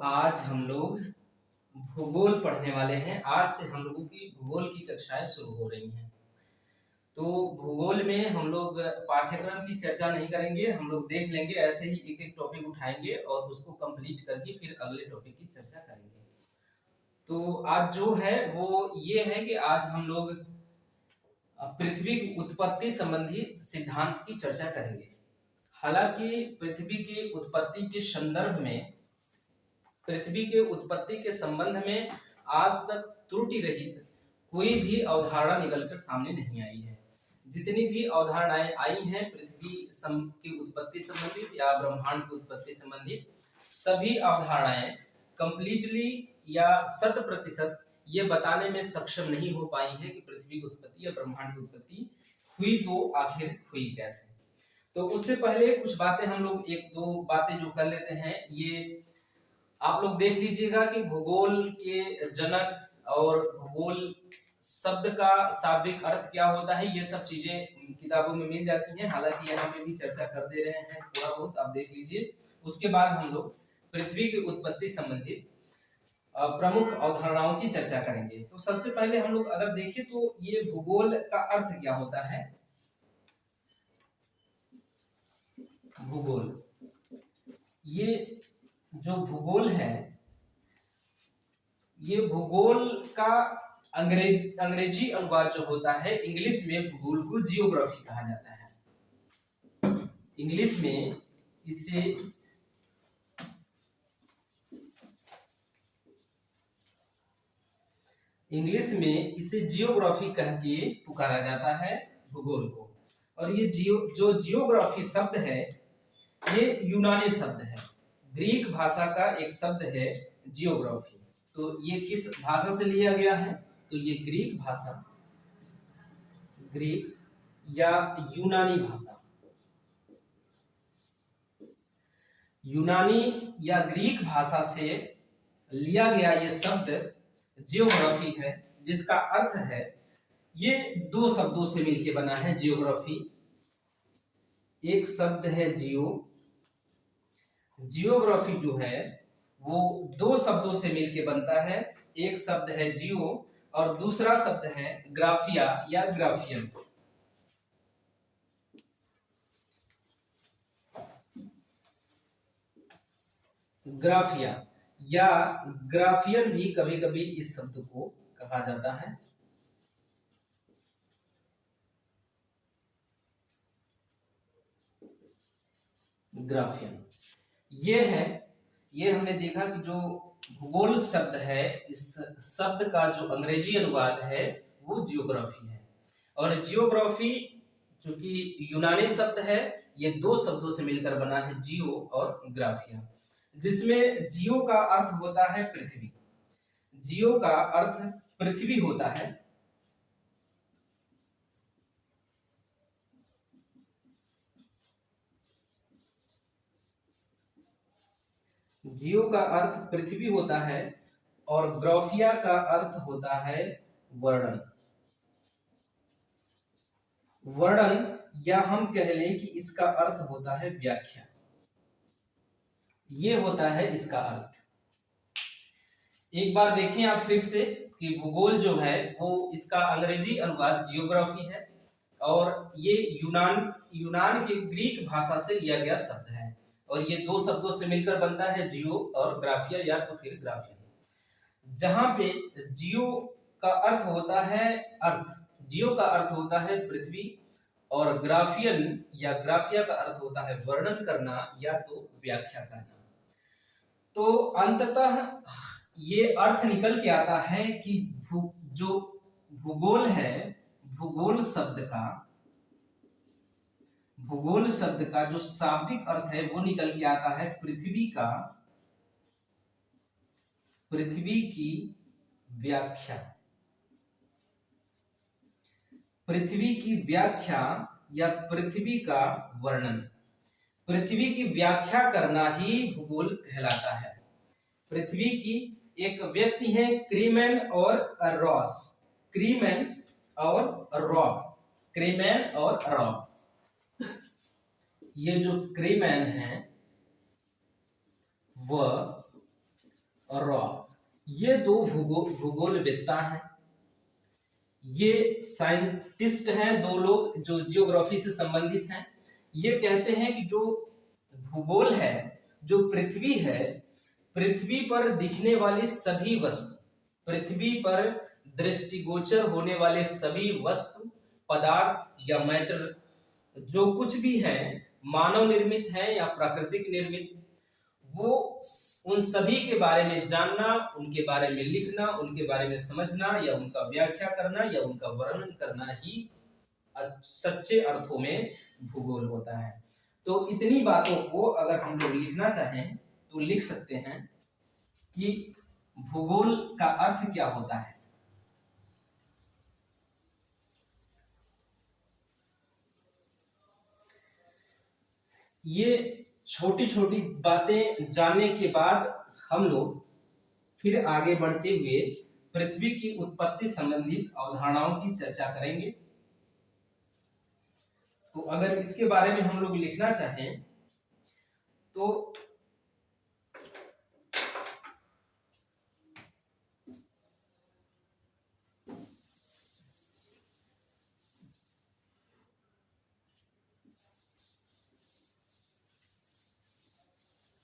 आज हम लोग भूगोल पढ़ने वाले हैं। आज से हम लोगों की भूगोल की कक्षाएं शुरू हो रही हैं। तो भूगोल में हम लोग पाठ्यक्रम की चर्चा नहीं करेंगे, हम लोग देख लेंगे, ऐसे ही एक एक टॉपिक उठाएंगे और उसको कंप्लीट करके फिर अगले टॉपिक की चर्चा करेंगे। तो आज जो है वो ये है कि आज हम लोग पृथ्वी की उत्पत्ति संबंधी सिद्धांत की चर्चा करेंगे। हालांकि पृथ्वी की उत्पत्ति के संदर्भ में, पृथ्वी के उत्पत्ति के संबंध में आज तक त्रुटि रहित कोई भी अवधारणा निकलकर सामने नहीं आई है। जितनी भी अवधारणाएं आई हैं पृथ्वी की उत्पत्ति संबंधित या ब्रह्मांड की उत्पत्ति संबंधित, सभी अवधारणाएं कंप्लीटली या 100% ये बताने में सक्षम नहीं हो पाई है कि पृथ्वी की उत्पत्ति या ब्रह्मांड की उत्पत्ति हुई तो आखिर हुई कैसे। तो उससे पहले कुछ बातें हम लोग एक दो बातें जो कर लेते हैं, ये आप लोग देख लीजिएगा कि भूगोल के जनक और भूगोल शब्द का शाब्दिक अर्थ क्या होता है, ये सब चीजें किताबों में मिल जाती हैं। हालांकि यहाँ पे भी चर्चा कर दे रहे हैं, थोड़ा बहुत आप देख लीजिए। उसके बाद हम लोग पृथ्वी की उत्पत्ति संबंधित प्रमुख अवधारणाओं की चर्चा करेंगे। तो सबसे पहले हम लोग अगर देखें तो ये भूगोल का अर्थ क्या होता है। भूगोल, ये जो भूगोल है, ये भूगोल का अंग्रेजी अनुवाद जो होता है, इंग्लिश में भूगोल को जियोग्राफी कहा जाता है। इंग्लिश में इसे जियोग्राफी कह के पुकारा जाता है भूगोल को। और ये जो जियोग्राफी शब्द है ये यूनानी शब्द है, ग्रीक भाषा का एक शब्द है जियोग्राफी। तो ये किस भाषा से लिया गया है, तो ये ग्रीक भाषा, ग्रीक या यूनानी भाषा, यूनानी या ग्रीक भाषा से लिया गया ये शब्द जियोग्राफी है, जिसका अर्थ है, ये दो शब्दों से मिलकर बना है जियोग्राफी। एक शब्द है जियोग्राफी जो है वो दो शब्दों से मिलकर बनता है। एक शब्द है जियो और दूसरा शब्द है ग्राफिया या ग्राफियन। ग्राफिया या ग्राफियन भी कभी कभी इस शब्द को कहा जाता है। ग्राफियन ये हमने देखा कि जो भूगोल शब्द है, इस शब्द का जो अंग्रेजी अनुवाद है वो जियोग्राफी है। और जियोग्राफी चूंकि यूनानी शब्द है, ये दो शब्दों से मिलकर बना है, जियो और ग्राफिया, जिसमें जियो का अर्थ होता है पृथ्वी। जियो का अर्थ पृथ्वी होता है। जियो का अर्थ पृथ्वी होता है और ग्राफिया का अर्थ होता है वर्णन। वर्णन या हम कह लें कि इसका अर्थ होता है व्याख्या। ये होता है इसका अर्थ। एक बार देखें आप फिर से कि भूगोल जो है वो इसका अंग्रेजी अनुवाद जियोग्राफी है और ये यूनान के ग्रीक भाषा से लिया गया शब्द है और ये दो शब्दों से मिलकर बनता है, जियो और ग्राफिया या तो फिर ग्राफिया। जहां पे जियो का अर्थ होता है अर्थ, जियो का अर्थ होता है पृथ्वी और ग्राफियन या ग्राफिया का अर्थ होता है वर्णन करना या तो व्याख्या करना। तो अंततः ये अर्थ निकल के आता है कि जो भूगोल है, भूगोल शब्द का जो शाब्दिक अर्थ है वो निकल के आता है पृथ्वी की व्याख्या। पृथ्वी की व्याख्या या पृथ्वी का वर्णन। पृथ्वी की व्याख्या करना ही भूगोल कहलाता है। पृथ्वी की एक व्यक्ति है क्रीमैन और रॉस। क्रीमैन और रॉब। ये जो क्रीमैन है वह ये दो भूगोलवेत्ता हैं, ये साइंटिस्ट हैं, दो लोग जो जियोग्राफी से संबंधित हैं। ये कहते हैं कि जो भूगोल है, जो पृथ्वी है, पृथ्वी पर दिखने वाली सभी वस्तु, पृथ्वी पर दृष्टिगोचर होने वाले सभी वस्तु, पदार्थ या मैटर, जो कुछ भी है, मानव निर्मित है या प्राकृतिक निर्मित, वो उन सभी के बारे में जानना, उनके बारे में लिखना, उनके बारे में समझना या उनका व्याख्या करना या उनका वर्णन करना ही सच्चे अर्थों में भूगोल होता है। तो इतनी बातों को अगर हम लोग लिखना चाहें तो लिख सकते हैं कि भूगोल का अर्थ क्या होता है। ये छोटी छोटी बातें जानने के बाद हम लोग फिर आगे बढ़ते हुए पृथ्वी की उत्पत्ति संबंधित अवधारणाओं की चर्चा करेंगे। तो अगर इसके बारे में हम लोग लिखना चाहें तो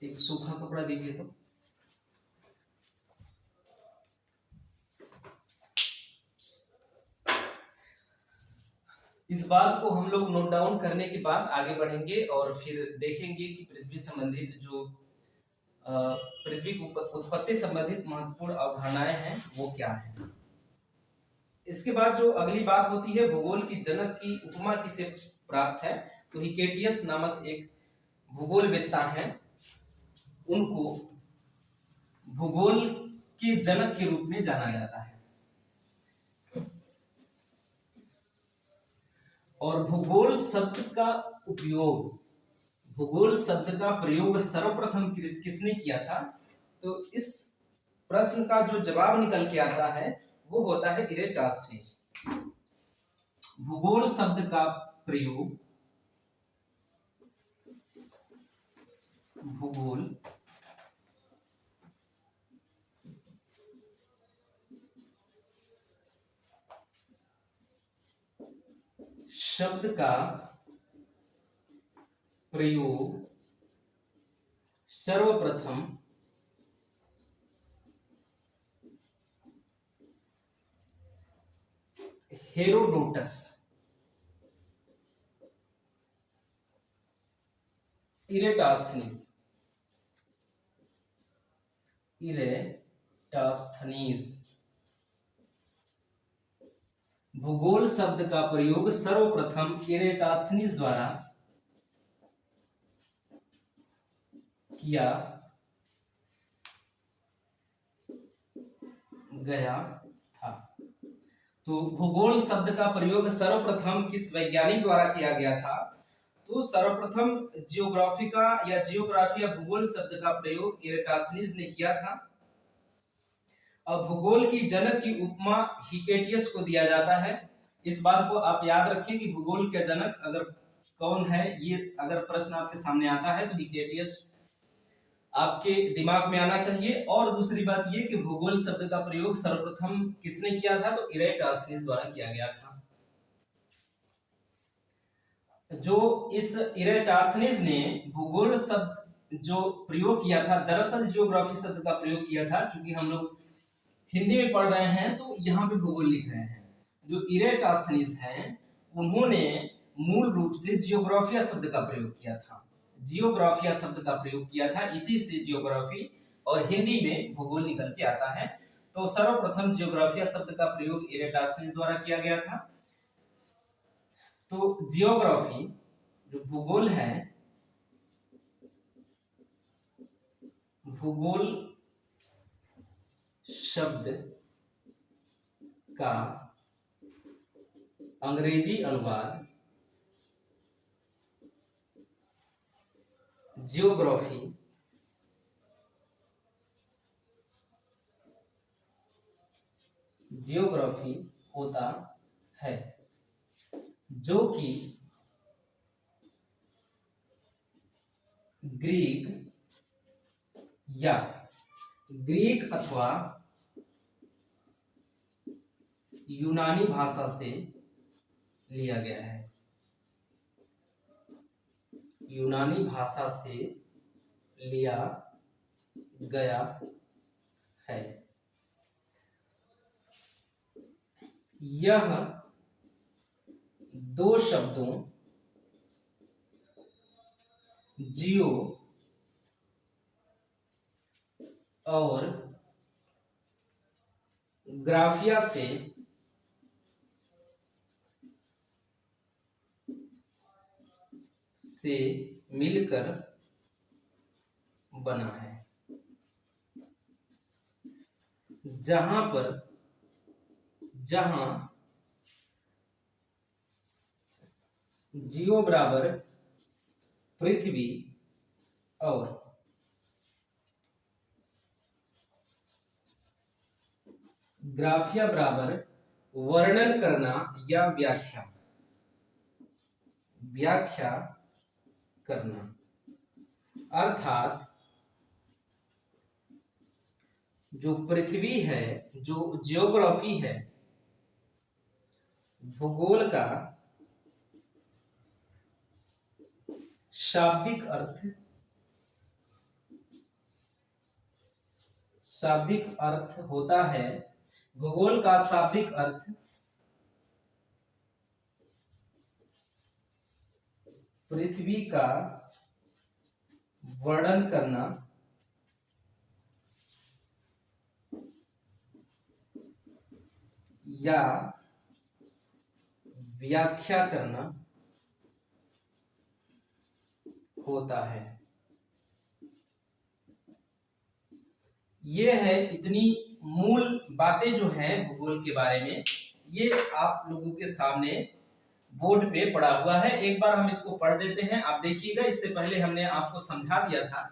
एक सूखा कपड़ा दीजिए। तो इस बात को हम लोग नोट डाउन करने के बाद आगे बढ़ेंगे और फिर देखेंगे कि पृथ्वी संबंधित जो पृथ्वी की उत्पत्ति संबंधित महत्वपूर्ण अवधारणाएं हैं वो क्या है। इसके बाद जो अगली बात होती है, भूगोल की जनक की उपमा किसे प्राप्त है, तो हिकेटियस नामक एक भूगोलवेत्ता हैं, उनको भूगोल के जनक के रूप में जाना जाता है। और भूगोल शब्द का उपयोग, भूगोल शब्द का प्रयोग सर्वप्रथम किसने किया था, तो इस प्रश्न का जो जवाब निकल के आता है वो होता है इरेटास्थनीस। भूगोल शब्द का प्रयोग, भूगोल शब्द का प्रयोग सर्वप्रथम हेरोडोटस, इरेटास्थनीस भूगोल शब्द का प्रयोग सर्वप्रथम इरेटास्थनीस द्वारा किया गया था। तो भूगोल शब्द का प्रयोग सर्वप्रथम किस वैज्ञानिक द्वारा किया गया था, तो सर्वप्रथम जियोग्राफिका या जियोग्राफी या भूगोल शब्द का प्रयोग इरेटास्थनीस ने किया था। अब भूगोल की जनक की उपमा हिकेटियस को दिया जाता है। इस बात को आप याद रखिए कि भूगोल के जनक अगर कौन है, ये अगर प्रश्न आपके सामने आता है तो हिकेटियस आपके दिमाग में आना चाहिए। और दूसरी बात ये कि भूगोल शब्द का प्रयोग सर्वप्रथम किसने किया था, तो इरेटास्थनीस द्वारा किया गया था। जो इस इरेटास्थनीस ने भूगोल शब्द जो प्रयोग किया था, दरअसल जियोग्राफी शब्द का प्रयोग किया था। क्योंकि हम लोग हिंदी में पढ़ रहे हैं तो यहाँ पे भूगोल लिख रहे हैं। जो इरेटास्थनीस हैं उन्होंने मूल रूप से जियोग्राफिया शब्द का प्रयोग किया था, जियोग्राफिया शब्द का प्रयोग किया था। इसी से जियोग्राफी और हिंदी में भूगोल निकल के आता है। तो सर्वप्रथम जियोग्राफिया शब्द का प्रयोग इरेटास्थनीस द्वारा किया गया था। तो जियोग्राफी जो भूगोल है, भूगोल शब्द का अंग्रेजी अनुवाद जियोग्राफी होता है, जो कि ग्रीक अथवा यूनानी भाषा से लिया गया है, यूनानी भाषा से लिया गया है। यह दो शब्दों जियो और ग्राफिया से मिलकर बना है, जहां जियो बराबर पृथ्वी और ग्राफिया बराबर वर्णन करना या व्याख्या करना, अर्थात जो पृथ्वी है, जो जियोग्राफी है, भूगोल का शाब्दिक अर्थ होता है, भूगोल का शाब्दिक अर्थ पृथ्वी का वर्णन करना या व्याख्या करना होता है। ये है इतनी मूल बातें जो हैं भूगोल के बारे में, ये आप लोगों के सामने बोर्ड पे पड़ा हुआ है। एक बार हम इसको पढ़ देते हैं, आप देखिएगा। इससे पहले हमने आपको समझा दिया था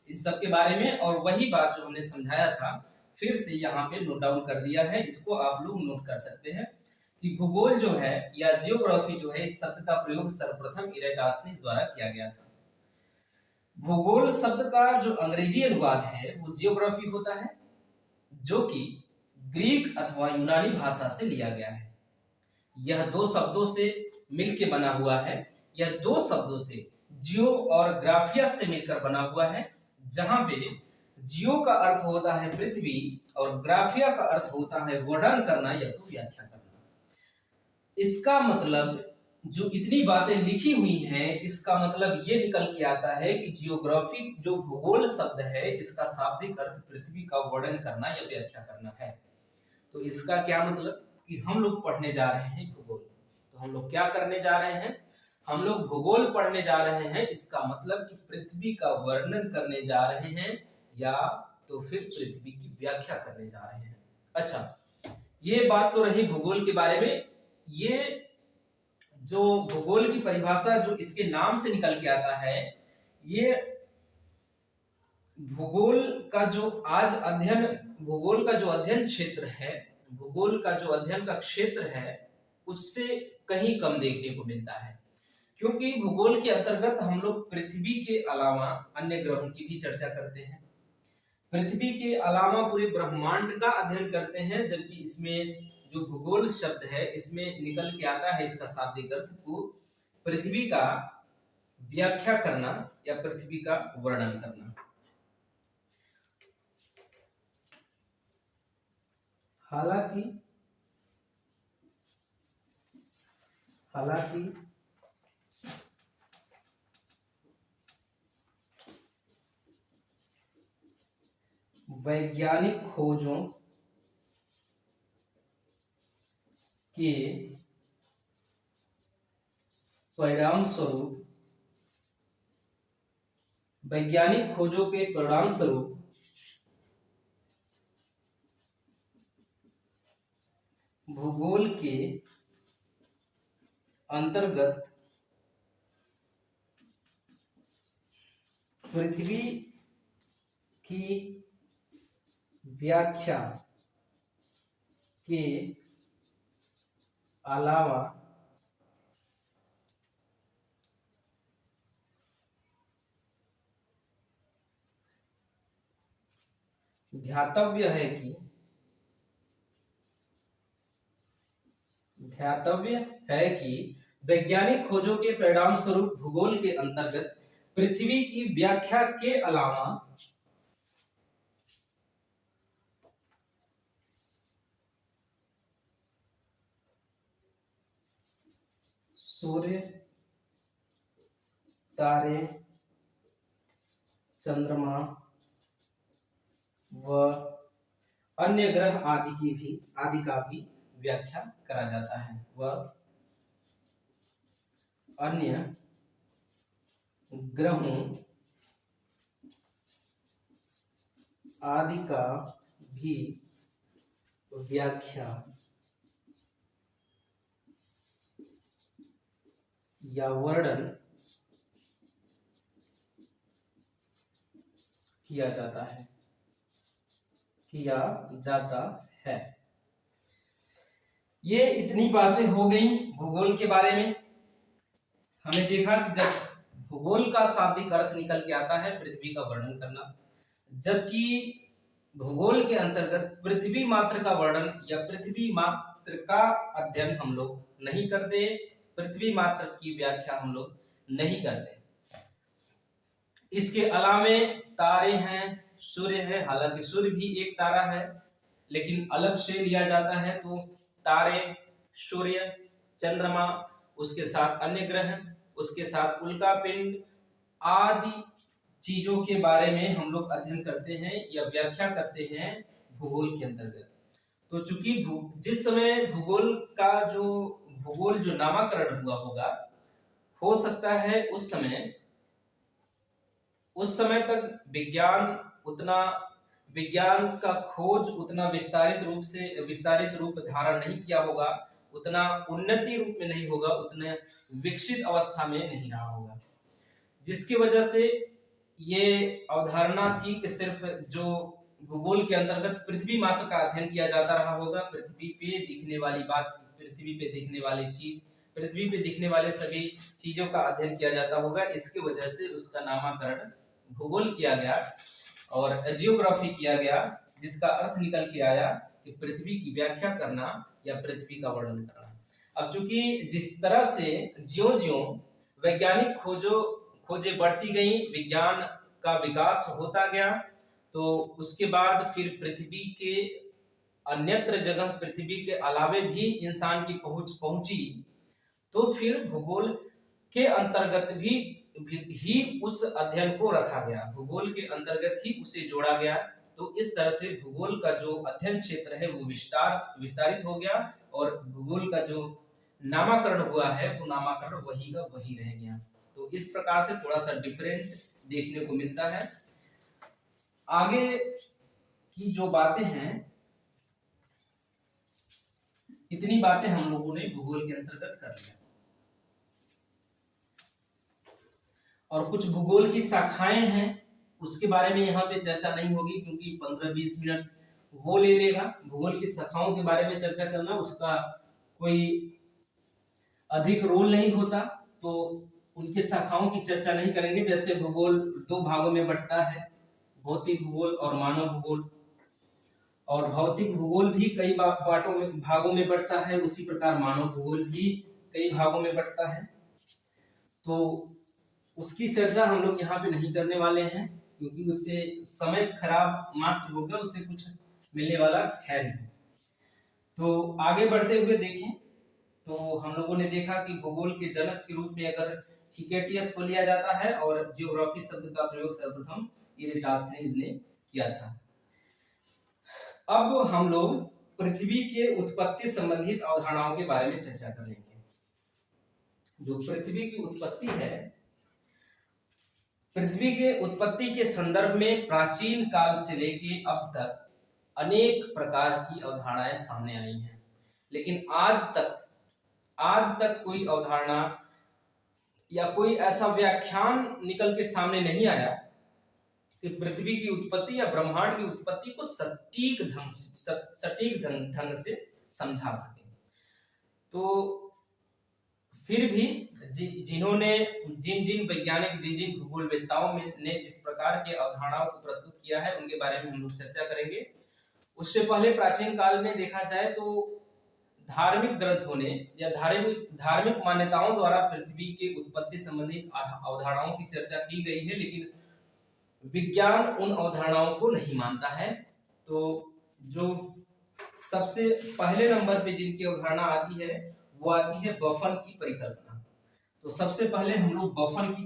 इन सब के बारे में, और वही बात जो हमने समझाया था फिर से यहाँ पे नोट डाउन कर दिया है। इसको आप लोग नोट कर सकते हैं कि भूगोल जो है या जियोग्राफी जो है, इस शब्द का प्रयोग सर्वप्रथम इरेटास्निस द्वारा किया गया था। भूगोल शब्द का जो अंग्रेजी अनुवाद है वो जियोग्राफी होता है, जो कि ग्रीक अथवा यूनानी भाषा से लिया गया है। यह दो शब्दों से मिलके बना हुआ है, यह दो शब्दों से जियो और ग्राफिया से मिलकर बना हुआ है, जहां पे जियो का अर्थ होता है पृथ्वी और ग्राफिया का अर्थ होता है वर्णन करना या तो व्याख्या करना। इसका मतलब जो इतनी बातें लिखी हुई हैं, इसका मतलब ये निकल के आता है कि जियोग्राफी जो भूगोल शब्द है, इसका शाब्दिक अर्थ पृथ्वी का वर्णन करना या व्याख्या करना है। तो इसका क्या मतलब कि हम लोग पढ़ने जा रहे हैं भूगोल। तो हम लोग क्या करने जा रहे हैं, हम लोग भूगोल पढ़ने जा रहे हैं। इसका मतलब कि पृथ्वी का वर्णन करने जा रहे हैं या तो फिर पृथ्वी की व्याख्या करने जा रहे हैं। अच्छा, ये बात तो रही भूगोल के बारे में। ये जो भूगोल की परिभाषा जो इसके नाम से निकल के आता है, ये भूगोल का जो आज अध्ययन, भूगोल का जो अध्ययन क्षेत्र है, भूगोल का जो अध्ययन का क्षेत्र है, उससे कहीं कम देखने को मिलता है। क्योंकि भूगोल के अंतर्गत हम लोग पृथ्वी के अलावा अन्य ग्रहों की भी चर्चा करते हैं, पृथ्वी के अलावा पूरे ब्रह्मांड का अध्ययन करते हैं। जबकि इसमें जो भूगोल शब्द है, इसमें निकल के आता है इसका शाब्दिक अर्थ को पृथ्वी का व्याख्या करना या पृथ्वी का वर्णन करना। हालांकि वैज्ञानिक खोजों के परिणाम स्वरूप भूगोल के अंतर्गत पृथ्वी की व्याख्या के अलावा ध्यातव्य है कि ध्यातव्य है कि वैज्ञानिक खोजों के परिणाम स्वरूप भूगोल के अंतर्गत पृथ्वी की व्याख्या के अलावा सूर्य, तारे, चंद्रमा व अन्य ग्रह आदि का भी व्याख्या करा जाता है। वह अन्य ग्रहों आदि का भी व्याख्या या वर्णन किया जाता है। ये इतनी बातें हो गई भूगोल के बारे में। हमें देखा कि जब भूगोल का शाब्दिक अर्थ निकल के आता है पृथ्वी का वर्णन करना, जबकि भूगोल के अंतर्गत पृथ्वी मात्र का वर्णन या पृथ्वी मात्र का अध्ययन हम लोग नहीं करते, पृथ्वी मात्र की व्याख्या हम लोग नहीं करते। इसके अलावे तारे हैं, सूर्य है, हालांकि सूर्य भी एक तारा है लेकिन अलग से लिया जाता है। तो तारे, सूर्य, चंद्रमा, उसके साथ अन्य ग्रह, उसके साथ उल्का पिंड आदि चीजों के बारे में हम लोग अध्ययन करते हैं या व्याख्या करते हैं भूगोल के अंतर्गत। तो चूंकि जिस समय भूगोल जो नामकरण हुआ होगा, हो सकता है उस समय तक विज्ञान का खोज उतना विस्तारित रूप धारण नहीं किया होगा, उतना उन्नति रूप में नहीं होगा, उतने विकसित अवस्था में नहीं रहा होगा, जिसकी वजह से ये अवधारणा थी कि सिर्फ जो भूगोल के अंतर्गत पृथ्वी मात्र का अध्ययन किया जाता रहा होगा, पृथ्वी पे दिखने वाली बात, पृथ्वी पे दिखने वाली चीज, पृथ्वी पे दिखने वाले सभी चीजों का अध्ययन किया जाता होगा। इसकी वजह से उसका नामकरण भूगोल किया गया और जियोग्राफी किया गया, जिसका अर्थ निकल के आया कि पृथ्वी की व्याख्या करना या पृथ्वी का वर्णन करना। अब चूंकि जिस तरह से ज्यों-ज्यों वैज्ञानिक खोजें बढ़ती गई, विज्ञान का विकास होता गया, तो उसके बाद फिर पृथ्वी के अन्यत्र जगह, पृथ्वी के अलावे भी इंसान की पहुंची, तो फिर भूगोल के अंतर्गत ही उस अध्ययन को रखा गया, भूगोल के अंतर्गत ही उसे जोड़ा गया। तो इस तरह से भूगोल का जो अध्ययन क्षेत्र है वो विस्तारित हो गया और भूगोल का जो नामकरण हुआ है वो नामकरण वही का वही रह गया। तो इस प्रकार से थोड़ा सा डिफरेंट देखने को मिलता है। आगे की जो बातें हैं, इतनी बातें हम लोगों ने भूगोल के अंतर्गत कर लिया और कुछ भूगोल की शाखाएं हैं, उसके बारे में यहाँ पे चर्चा नहीं होगी क्योंकि 15-20 मिनट वो ले लेगा। भूगोल की शाखाओं के बारे में चर्चा करना उसका कोई अधिक रोल नहीं होता, तो उनके शाखाओं की चर्चा नहीं करेंगे। जैसे भूगोल 2 भागों में बढ़ता है, भौतिक भूगोल और मानव भूगोल, और भौतिक भूगोल भी कई भागों में बढ़ता है, उसी प्रकार मानव भूगोल भी कई भागों में बढ़ता है। तो उसकी चर्चा हम लोग यहाँ पे नहीं करने वाले हैं क्योंकि उससे समय खराब मात्र होगा, उससे कुछ मिलने वाला है नहीं। तो आगे बढ़ते हुए देखें तो हम लोगों ने देखा कि भूगोल के जनक के रूप में अगर हिकेटियस को लिया जाता है और जियोग्राफी शब्द का प्रयोग सर्वप्रथम इरेटास्थनीज ने किया था। अब हम लोग पृथ्वी के उत्पत्ति संबंधित अवधारणाओं के बारे में चर्चा करेंगे। जो पृथ्वी की उत्पत्ति है, पृथ्वी के उत्पत्ति के संदर्भ में प्राचीन काल से लेके अब तक अनेक प्रकार की अवधारणाएं सामने आई हैं, लेकिन आज तक कोई अवधारणा या कोई ऐसा व्याख्यान निकल के सामने नहीं आया कि पृथ्वी की उत्पत्ति या ब्रह्मांड की उत्पत्ति को सटीक ढंग से समझा सके। तो फिर भी जिन वैज्ञानिक जिन भूगोलवेत्ताओं ने जिस प्रकार के अवधारणाओं को प्रस्तुत किया है उनके बारे में हम लोग चर्चा करेंगे। उससे पहले प्राचीन काल में देखा जाए तो धार्मिक ग्रंथों ने या धार्मिक मान्यताओं द्वारा पृथ्वी के उत्पत्ति संबंधी अवधारणाओं की चर्चा की गई है, लेकिन विज्ञान उन अवधारणाओं को नहीं मानता है। तो जो सबसे पहले नंबर पे जिनकी अवधारणा आती है वो आती है बफन की परिकल्पना। तो सबसे पहले हम लोग बफन की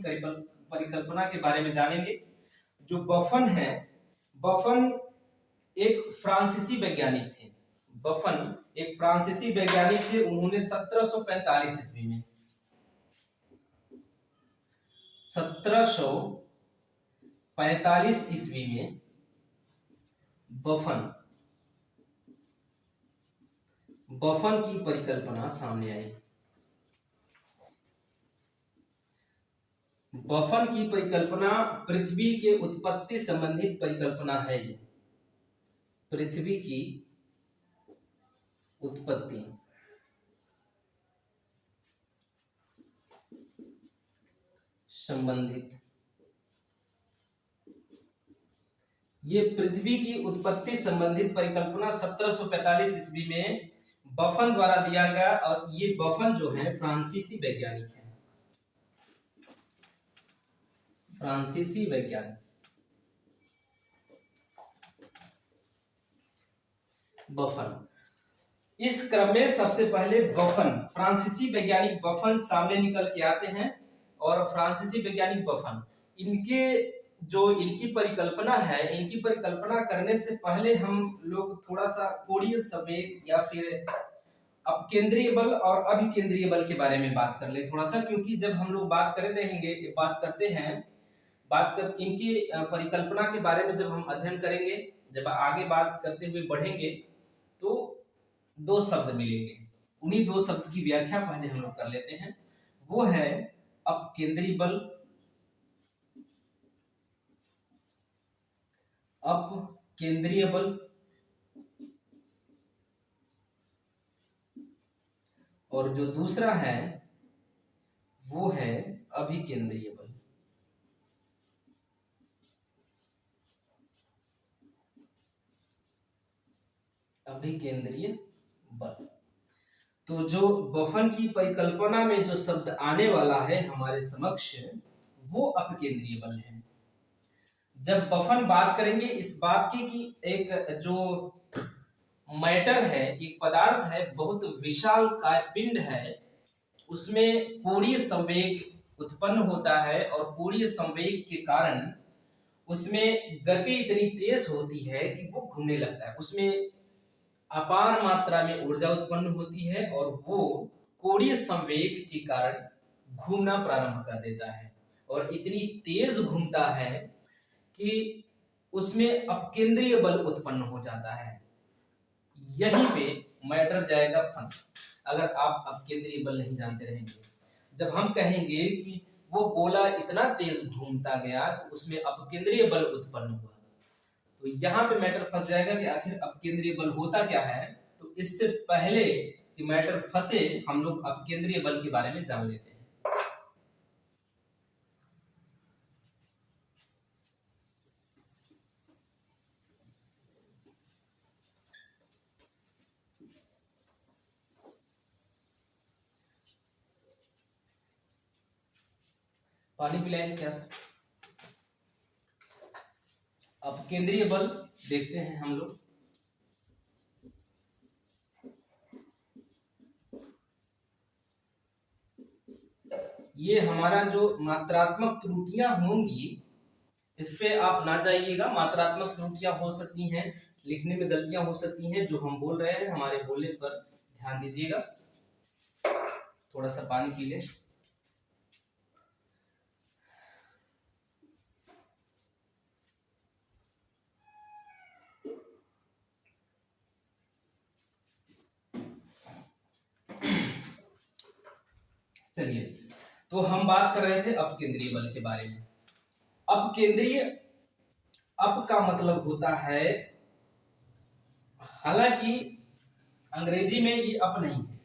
परिकल्पना के बारे में जानेंगे। जो बफन है, बफन एक फ्रांसीसी वैज्ञानिक थे। बफन एक फ्रांसीसी वैज्ञानिक थे। उन्होंने 1745 ईस्वी में 1745 ईस्वी में बफन की परिकल्पना सामने आई। बफन की परिकल्पना पृथ्वी के उत्पत्ति संबंधित परिकल्पना है। ये पृथ्वी की उत्पत्ति संबंधित, ये पृथ्वी की उत्पत्ति संबंधित परिकल्पना 1745 ईस्वी में बफन द्वारा दिया गया। और ये बफन जो है फ्रांसीसी वैज्ञानिक है, फ्रांसीसी वैज्ञानिक। बफन, इस क्रम में सबसे पहले बफन, फ्रांसीसी वैज्ञानिक बफन सामने निकल के आते हैं। और फ्रांसीसी वैज्ञानिक बफन, इनकी परिकल्पना है, इनकी परिकल्पना करने से पहले हम लोग थोड़ा सा कोणीय संवेग या फिर अपकेंद्रीय बल और अभिकेंद्रीय बल के बारे में बात कर ले थोड़ा सा, क्योंकि जब हम लोग बात करते हैं इनकी परिकल्पना के बारे में जब हम अध्ययन करेंगे, जब आगे बात करते हुए बढ़ेंगे तो दो शब्द मिलेंगे। उन्हीं दो शब्द की व्याख्या पहले हम लोग कर लेते हैं। वो है अपकेंद्रीय बल, अपकेंद्रीय बल और जो दूसरा है वो है अभिकेंद्रीय बल। अभिकेंद्रीय बल। तो जो बफन की परिकल्पना में जो शब्द आने वाला है हमारे समक्ष वो अपकेंद्रीय बल है। जब बफन बात करेंगे इस बात की कि एक जो मैटर है, एक पदार्थ है, बहुत विशाल पिंड है, उसमें कोणीय संवेग उत्पन्न होता है और कोणीय संवेग के कारण उसमें गति इतनी तेज होती है कि वो घूमने लगता है। उसमें अपार मात्रा में ऊर्जा उत्पन्न होती है और वो कोणीय संवेग के कारण घूमना प्रारंभ कर देता है और इतनी तेज घूमता है कि उसमें अपकेंद्रीय बल उत्पन्न हो जाता है। यहीं पे मैटर जाएगा फंस, अगर आप अपकेंद्रीय बल नहीं जानते रहेंगे। जब हम कहेंगे कि वो गोला इतना तेज घूमता गया कि उसमें अपकेंद्रीय बल उत्पन्न हुआ, तो यहाँ पे मैटर फंस जाएगा कि आखिर अपकेंद्रीय बल होता क्या है। तो इससे पहले कि मैटर फंसे हम लोग अपकेंद्रीय बल के बारे में जान लेते हैं। पानी पिलाएंगे क्या सर? अपकेंद्रीय बल देखते हैं हम लोग। ये हमारा जो मात्रात्मक त्रुटियां होंगी इस पे आप ना जाइएगा। मात्रात्मक त्रुटियां हो सकती हैं, लिखने में गलतियां हो सकती हैं, जो हम बोल रहे हैं हमारे बोलने पर ध्यान दीजिएगा। थोड़ा सा पानी पी लें। चलिए, तो हम बात कर रहे थे अपकेंद्रीय बल के बारे में। अपकेंद्रीय, अप का मतलब होता है, हालांकि अंग्रेजी में ये अप नहीं है,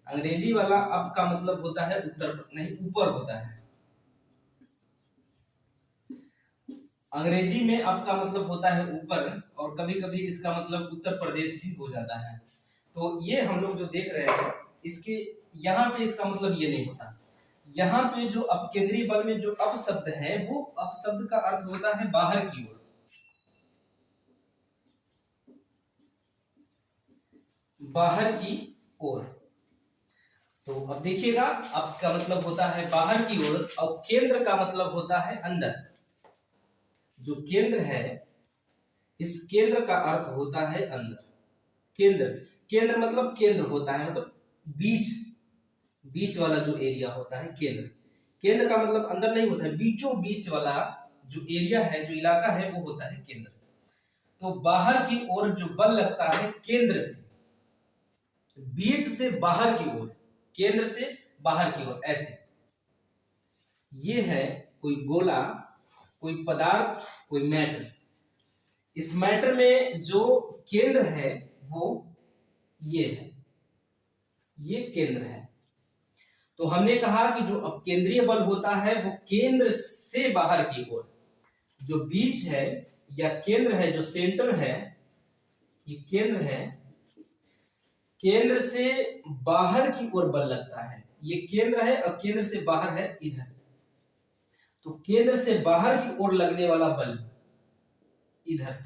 अंग्रेजी वाला अप का मतलब होता है उत्तर, नहीं ऊपर होता है। अंग्रेजी में अप का मतलब होता है ऊपर, और कभी कभी इसका मतलब उत्तर प्रदेश भी हो जाता है। तो ये हम लोग जो देख रहे हैं इसके यहाँ पे इसका मतलब ये नहीं होता। यहाँ पे जो अपकेंद्रीय बल में जो अप शब्द है वो अप शब्द का अर्थ होता है बाहर की ओर, बाहर की ओर। तो अब देखिएगा अप का मतलब होता है बाहर की ओर और केंद्र का मतलब होता है अंदर। जो केंद्र है इस केंद्र का अर्थ होता है अंदर। केंद्र, केंद्र मतलब केंद्र होता है मतलब बीच, बीच वाला जो एरिया होता है केंद्र। केंद्र का मतलब अंदर नहीं होता है, बीचों बीच वाला जो एरिया है, जो इलाका है वो होता है केंद्र। तो बाहर की ओर जो बल लगता है केंद्र से, बीच से बाहर की ओर, केंद्र से बाहर की ओर, ऐसे। ये है कोई गोला, कोई पदार्थ, कोई मैटर। इस मैटर में जो केंद्र है वो ये है, ये केंद्र है। तो हमने कहा कि जो अपकेंद्रीय बल होता है वो केंद्र से बाहर की ओर, जो बीच है या केंद्र है, जो सेंटर है, ये केंद्र है, केंद्र से बाहर की ओर बल लगता है। ये केंद्र है और केंद्र से बाहर है इधर। तो केंद्र से बाहर की ओर लगने वाला बल इधर,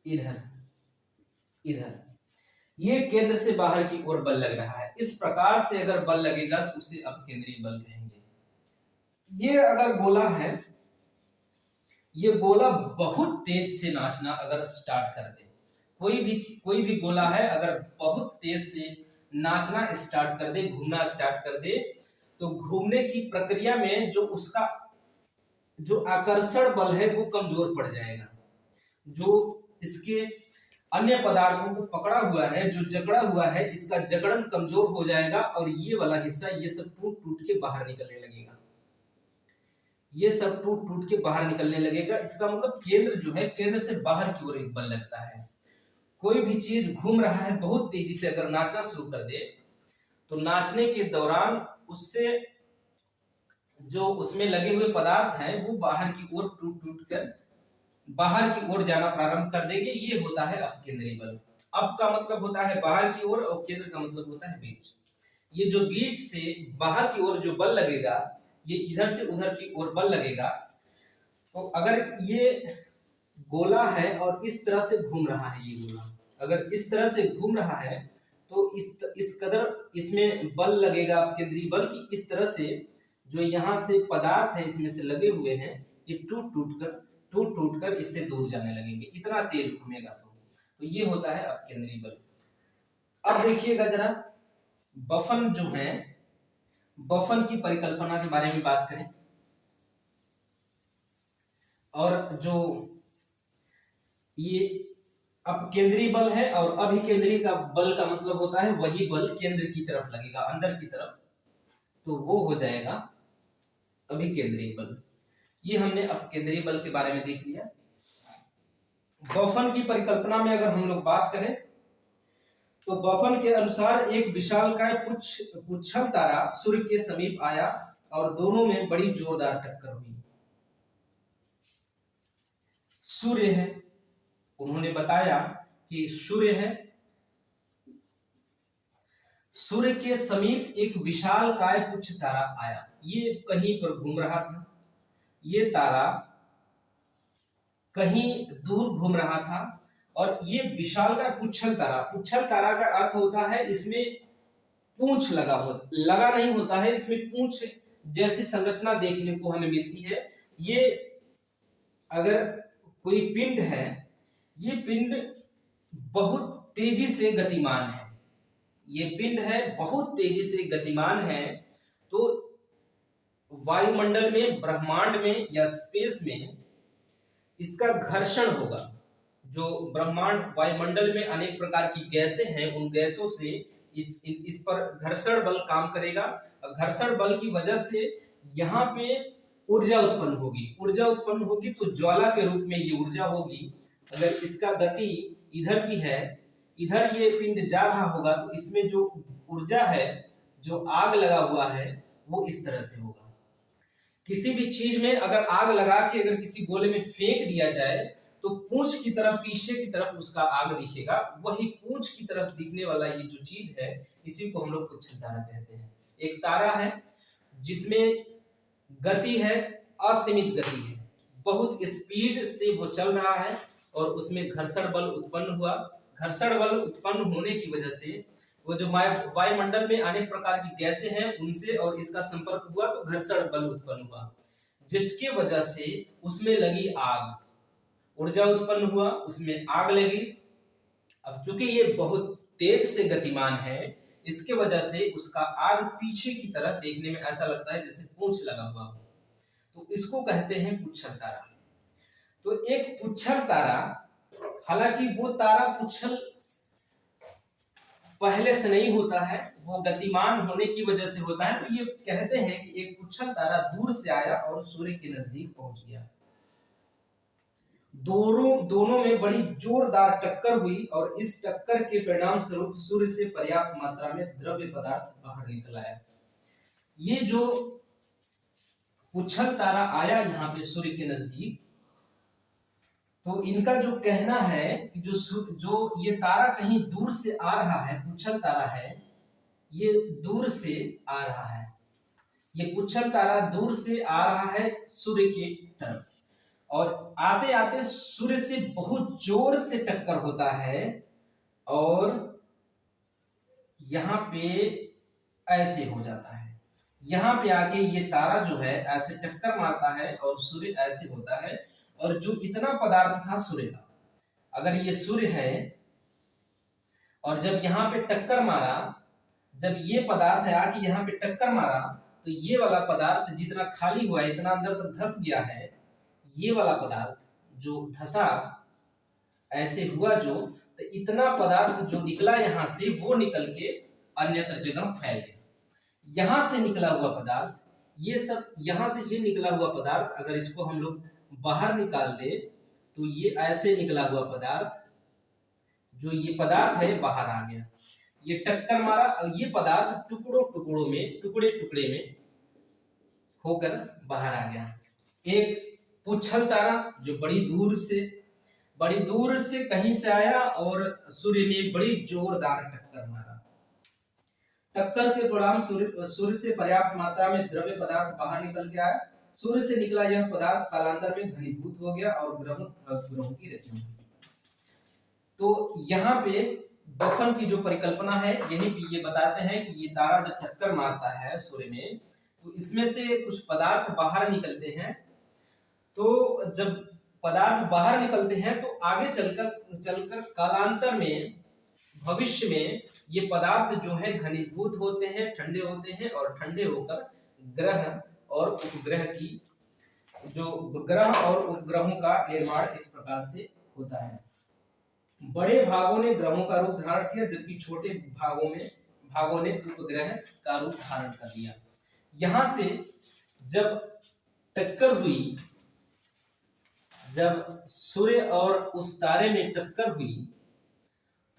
इधर, इधर, ये केंद्र से बाहर की ओर बल लग रहा है। इस प्रकार से अगर बल लगेगा तो उसे अपकेंद्रीय बल कहेंगे। ये अगर गोला है, ये गोला बहुत तेज से नाचना अगर स्टार्ट कर दे, कोई भी गोला है अगर बहुत तेज से नाचना स्टार्ट कर दे, घूमना स्टार्ट कर दे, तो घूमने की प्रक्रिया में जो उसका जो आकर्षण बल है वो कमजोर पड़ जाएगा। जो इसके अन्य पदार्थों को पकड़ा हुआ है, जो जकड़ा हुआ है, इसका जकड़न कमजोर हो जाएगा और ये वाला हिस्सा ये सब टूट टूट के बाहर निकलने लगेगा। ये सब टूट टूट के बाहर निकलने लगेगा। इसका मतलब केंद्र जो है, केंद्र से बाहर की ओर एक बल लगता है। कोई भी चीज घूम रहा है बहुत तेजी से अगर नाचना शुरू कर दे, तो नाचने के दौरान उससे जो उसमें लगे हुए पदार्थ हैं वो बाहर की ओर टूट टूट कर बाहर की ओर जाना प्रारंभ कर देंगे। ये होता है अपकेंद्रीय बल। अप का मतलब होता है बाहर की ओर और केंद्र का मतलब होता है बीच। ये जो बीच से बाहर की ओर जो बल लगेगा, ये इधर से उधर की ओर बल लगेगा। तो अगर ये गोला है और इस तरह से घूम रहा है, ये गोला अगर इस तरह से घूम रहा है तो इस कदर इसमें बल लगेगा अपकेंद्रीय बल की इस तरह से जो यहाँ से पदार्थ है इसमें से लगे हुए हैं ये टूट टूट कर इससे दूर जाने लगेंगे, इतना तेज घूमेगा। तो ये होता है अपकेंद्रीय बल। अब देखिएगा जरा बफन जो है, बफन की परिकल्पना के बारे में बात करें। और जो ये अपकेंद्रीय बल है और अभिकेंद्रीय का बल का मतलब होता है वही बल केंद्र की तरफ लगेगा, अंदर की तरफ, तो वो हो जाएगा अभिकेंद्रीय बल। ये हमने अपकेंद्रीय बल के बारे में देख लिया। बफन की परिकल्पना में अगर हम लोग बात करें तो बफन के अनुसार एक विशालकाय पुच्छल तारा सूर्य के समीप आया और दोनों में बड़ी जोरदार टक्कर हुई। सूर्य है, उन्होंने बताया कि सूर्य है, सूर्य के समीप एक विशालकाय पुच्छ तारा आया। ये कहीं पर घूम रहा था, ये तारा कहीं दूर घूम रहा था और ये विशालकाय पुच्छल तारा का अर्थ होता है इसमें पूंछ लगा नहीं होता है, इसमें पूंछ जैसी संरचना देखने को हमें मिलती है। ये अगर कोई पिंड है, ये पिंड बहुत तेजी से गतिमान है, ये पिंड है बहुत तेजी से गतिमान है। तो वायुमंडल में, ब्रह्मांड में या स्पेस में इसका घर्षण होगा। जो ब्रह्मांड वायुमंडल में अनेक प्रकार की गैसें हैं, उन गैसों से इस पर घर्षण बल काम करेगा। घर्षण बल की वजह से यहाँ पे ऊर्जा उत्पन्न होगी तो ज्वाला के रूप में ये ऊर्जा होगी। अगर इसका गति इधर की है, इधर ये पिंड जा रहा होगा तो इसमें जो ऊर्जा है, जो आग लगा हुआ है, वो इस तरह से होगा। किसी भी चीज में अगर आग लगा के अगर किसी गोले में फेंक दिया जाए तो पूंछ की तरफ, पीछे की तरफ उसका आग दिखेगा। वही पूंछ की तरफ दिखने वाला ये जो चीज है, इसी को हम लोग पुच्छल तारा कहते हैं। एक तारा है जिसमें गति है, असीमित गति है, बहुत स्पीड से वो चल रहा है और उसमें घर्षण बल उत्पन्न हुआ। घर्षण बल उत्पन्न होने की वजह से वो जो वायुमंडल में अनेक प्रकार की गैसें हैं उनसे और इसका संपर्क हुआ तो घर्षण बल उत्पन्न हुआ, जिसके वजह से उसमें लगी आग, ऊर्जा उत्पन्न हुआ, उसमें आग लगी। अब चूंकि ये बहुत तेज से गतिमान है, इसके वजह से उसका आग पीछे की तरह देखने में ऐसा लगता है जैसे पूंछ लगा हुआ हो, तो इसको कहते हैं पुच्छल तारा। तो एक पुच्छल तारा, हालांकि वो तारा पुच्छल पहले से नहीं होता है, वो गतिमान होने की वजह से होता है। तो ये कहते हैं कि एक पुच्छल तारा दूर से आया और सूर्य के नजदीक पहुंच गया। दोनों में बड़ी जोरदार टक्कर हुई और इस टक्कर के परिणाम स्वरूप सूर्य से पर्याप्त मात्रा में द्रव्य पदार्थ बाहर निकल आया। ये जो पुच्छल तारा आया यहाँ पे सूर्य के नजदीक, तो इनका जो कहना है कि जो ये तारा कहीं दूर से आ रहा है, पुच्छल तारा है, ये दूर से आ रहा है, ये पुच्छल तारा दूर से आ रहा है सूर्य के तरफ, और आते आते सूर्य से बहुत जोर से टक्कर होता है और यहाँ पे ऐसे हो जाता है। यहाँ पे आके ये तारा जो है ऐसे टक्कर मारता है और सूर्य ऐसे होता है। और जो इतना पदार्थ था सूर्य का, अगर ये सूर्य है और जब यहाँ पे टक्कर मारा, जब ये पदार्थ है आके यहाँ पे टक्कर मारा, तो ये वाला पदार्थ जितना खाली हुआ है, इतना अंदर तक धस गया है, ये वाला पदार्थ जो धसा ऐसे हुआ, जो तो इतना पदार्थ जो निकला यहाँ से, वो निकल के अन्यत्र जगह फैल गया। यहाँ से निकला हुआ पदार्थ, ये सब यहाँ से ये निकला हुआ पदार्थ अगर इसको हम लोग बाहर निकाल दे तो ये ऐसे निकला हुआ पदार्थ, जो ये पदार्थ है बाहर आ गया। ये टक्कर मारा और ये पदार्थ टुकड़ों में, टुकड़े में होकर बाहर आ गया। एक पुच्छल तारा जो बड़ी दूर से कहीं से आया और सूर्य में बड़ी जोरदार टक्कर मारा। टक्कर के परिणाम सूर्य से पर्याप्त मात्रा में द्रव्य पदार्थ बाहर निकल के आया। सूर्य से निकला यह पदार्थ कालांतर में घनीभूत हो गया और ग्रहों की रचना हुई। तो यहाँ पे दफन की जो परिकल्पना है, यही पे ये बताते हैं कि ये तारा जब टक्कर मारता है सूर्य में, तो इसमें से कुछ पदार्थ बाहर निकलते हैं। तो जब पदार्थ बाहर निकलते हैं तो आगे चलकर कालांतर में, भविष्य में ये पदार्थ जो है घनीभूत होते हैं, ठंडे होते हैं और ठंडे होकर ग्रह और उपग्रह की, जो ग्रह और उपग्रहों का निर्माण इस प्रकार से होता है। बड़े भागों ने ग्रहों का रूप धारण किया, जबकि छोटे भागों ने उपग्रह का रूप धारण कर दिया। यहां से जब टक्कर हुई, जब सूर्य और उस तारे में टक्कर हुई,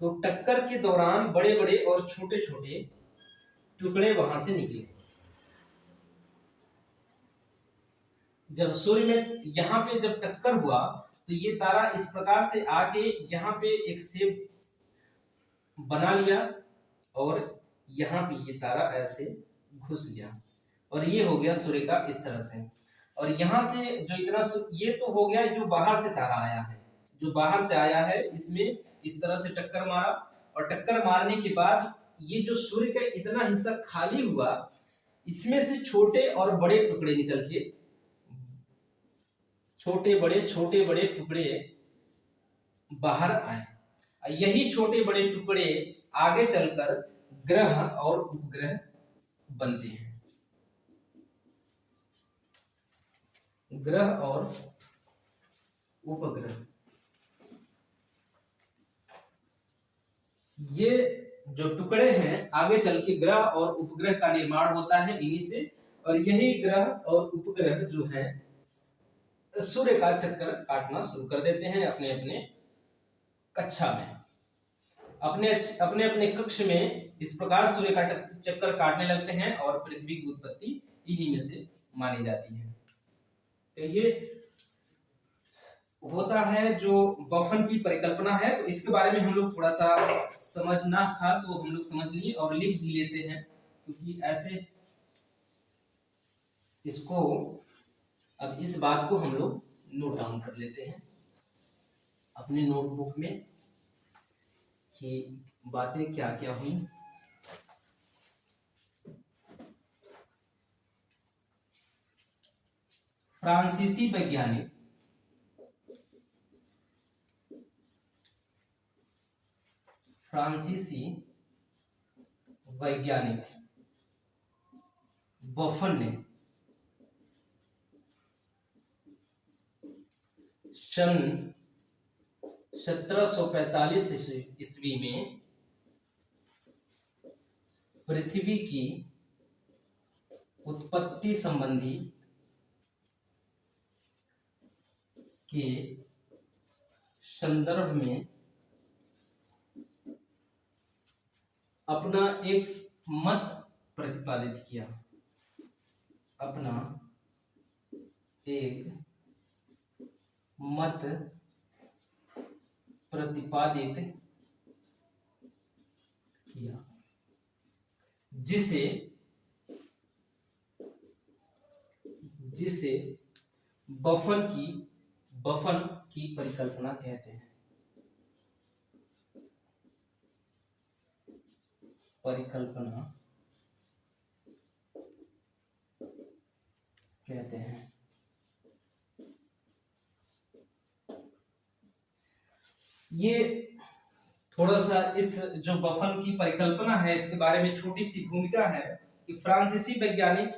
तो टक्कर के दौरान बड़े बड़े और छोटे छोटे टुकड़े वहां से निकले। जब सूर्य में यहाँ पे जब टक्कर हुआ तो ये तारा इस प्रकार से आके यहाँ पे एक शेप बना लिया और यहाँ पे ये तारा ऐसे घुस गया और ये हो गया सूर्य का इस तरह से। और यहाँ से जो इतना, ये तो हो गया जो बाहर से तारा आया है, जो बाहर से आया है, इसमें इस तरह से टक्कर मारा और टक्कर मारने के बाद ये जो सूर्य का इतना हिस्सा खाली हुआ, इसमें से छोटे और बड़े टुकड़े निकल के, छोटे बड़े टुकड़े बाहर आए। यही छोटे बड़े टुकड़े आगे चलकर ग्रह और उपग्रह बनते हैं। ग्रह और उपग्रह, ये जो टुकड़े हैं आगे चल के ग्रह और उपग्रह का निर्माण होता है इन्हीं से। और यही ग्रह और उपग्रह जो है सूर्य का चक्कर काटना शुरू कर देते हैं अपने अपने कक्षा में, अपने अपने कक्ष में इस प्रकार सूर्य का चक्कर काटने लगते हैं और पृथ्वी की उत्पत्ति इन्हीं में से मानी जाती है। तो ये होता है जो बफन की परिकल्पना है, तो इसके बारे में हम लोग थोड़ा सा समझना था तो हम लोग समझ लिए और लिख भी लेते हैं, क्योंकि ऐसे इसको अब इस बात को हम लोग नोट डाउन कर लेते हैं अपने नोटबुक में कि बातें क्या क्या हुई। फ्रांसीसी वैज्ञानिक बफन ने सन 1745 ईस्वी में पृथ्वी की उत्पत्ति संबंधी के संदर्भ में अपना एक मत प्रतिपादित किया, अपना एक मत प्रतिपादित किया, जिसे बफन की परिकल्पना कहते हैं। परिकल्पना कहते हैं। ये थोड़ा सा इस जो बफन की परिकल्पना है इसके बारे में छोटी सी भूमिका है कि फ्रांसीसी वैज्ञानिक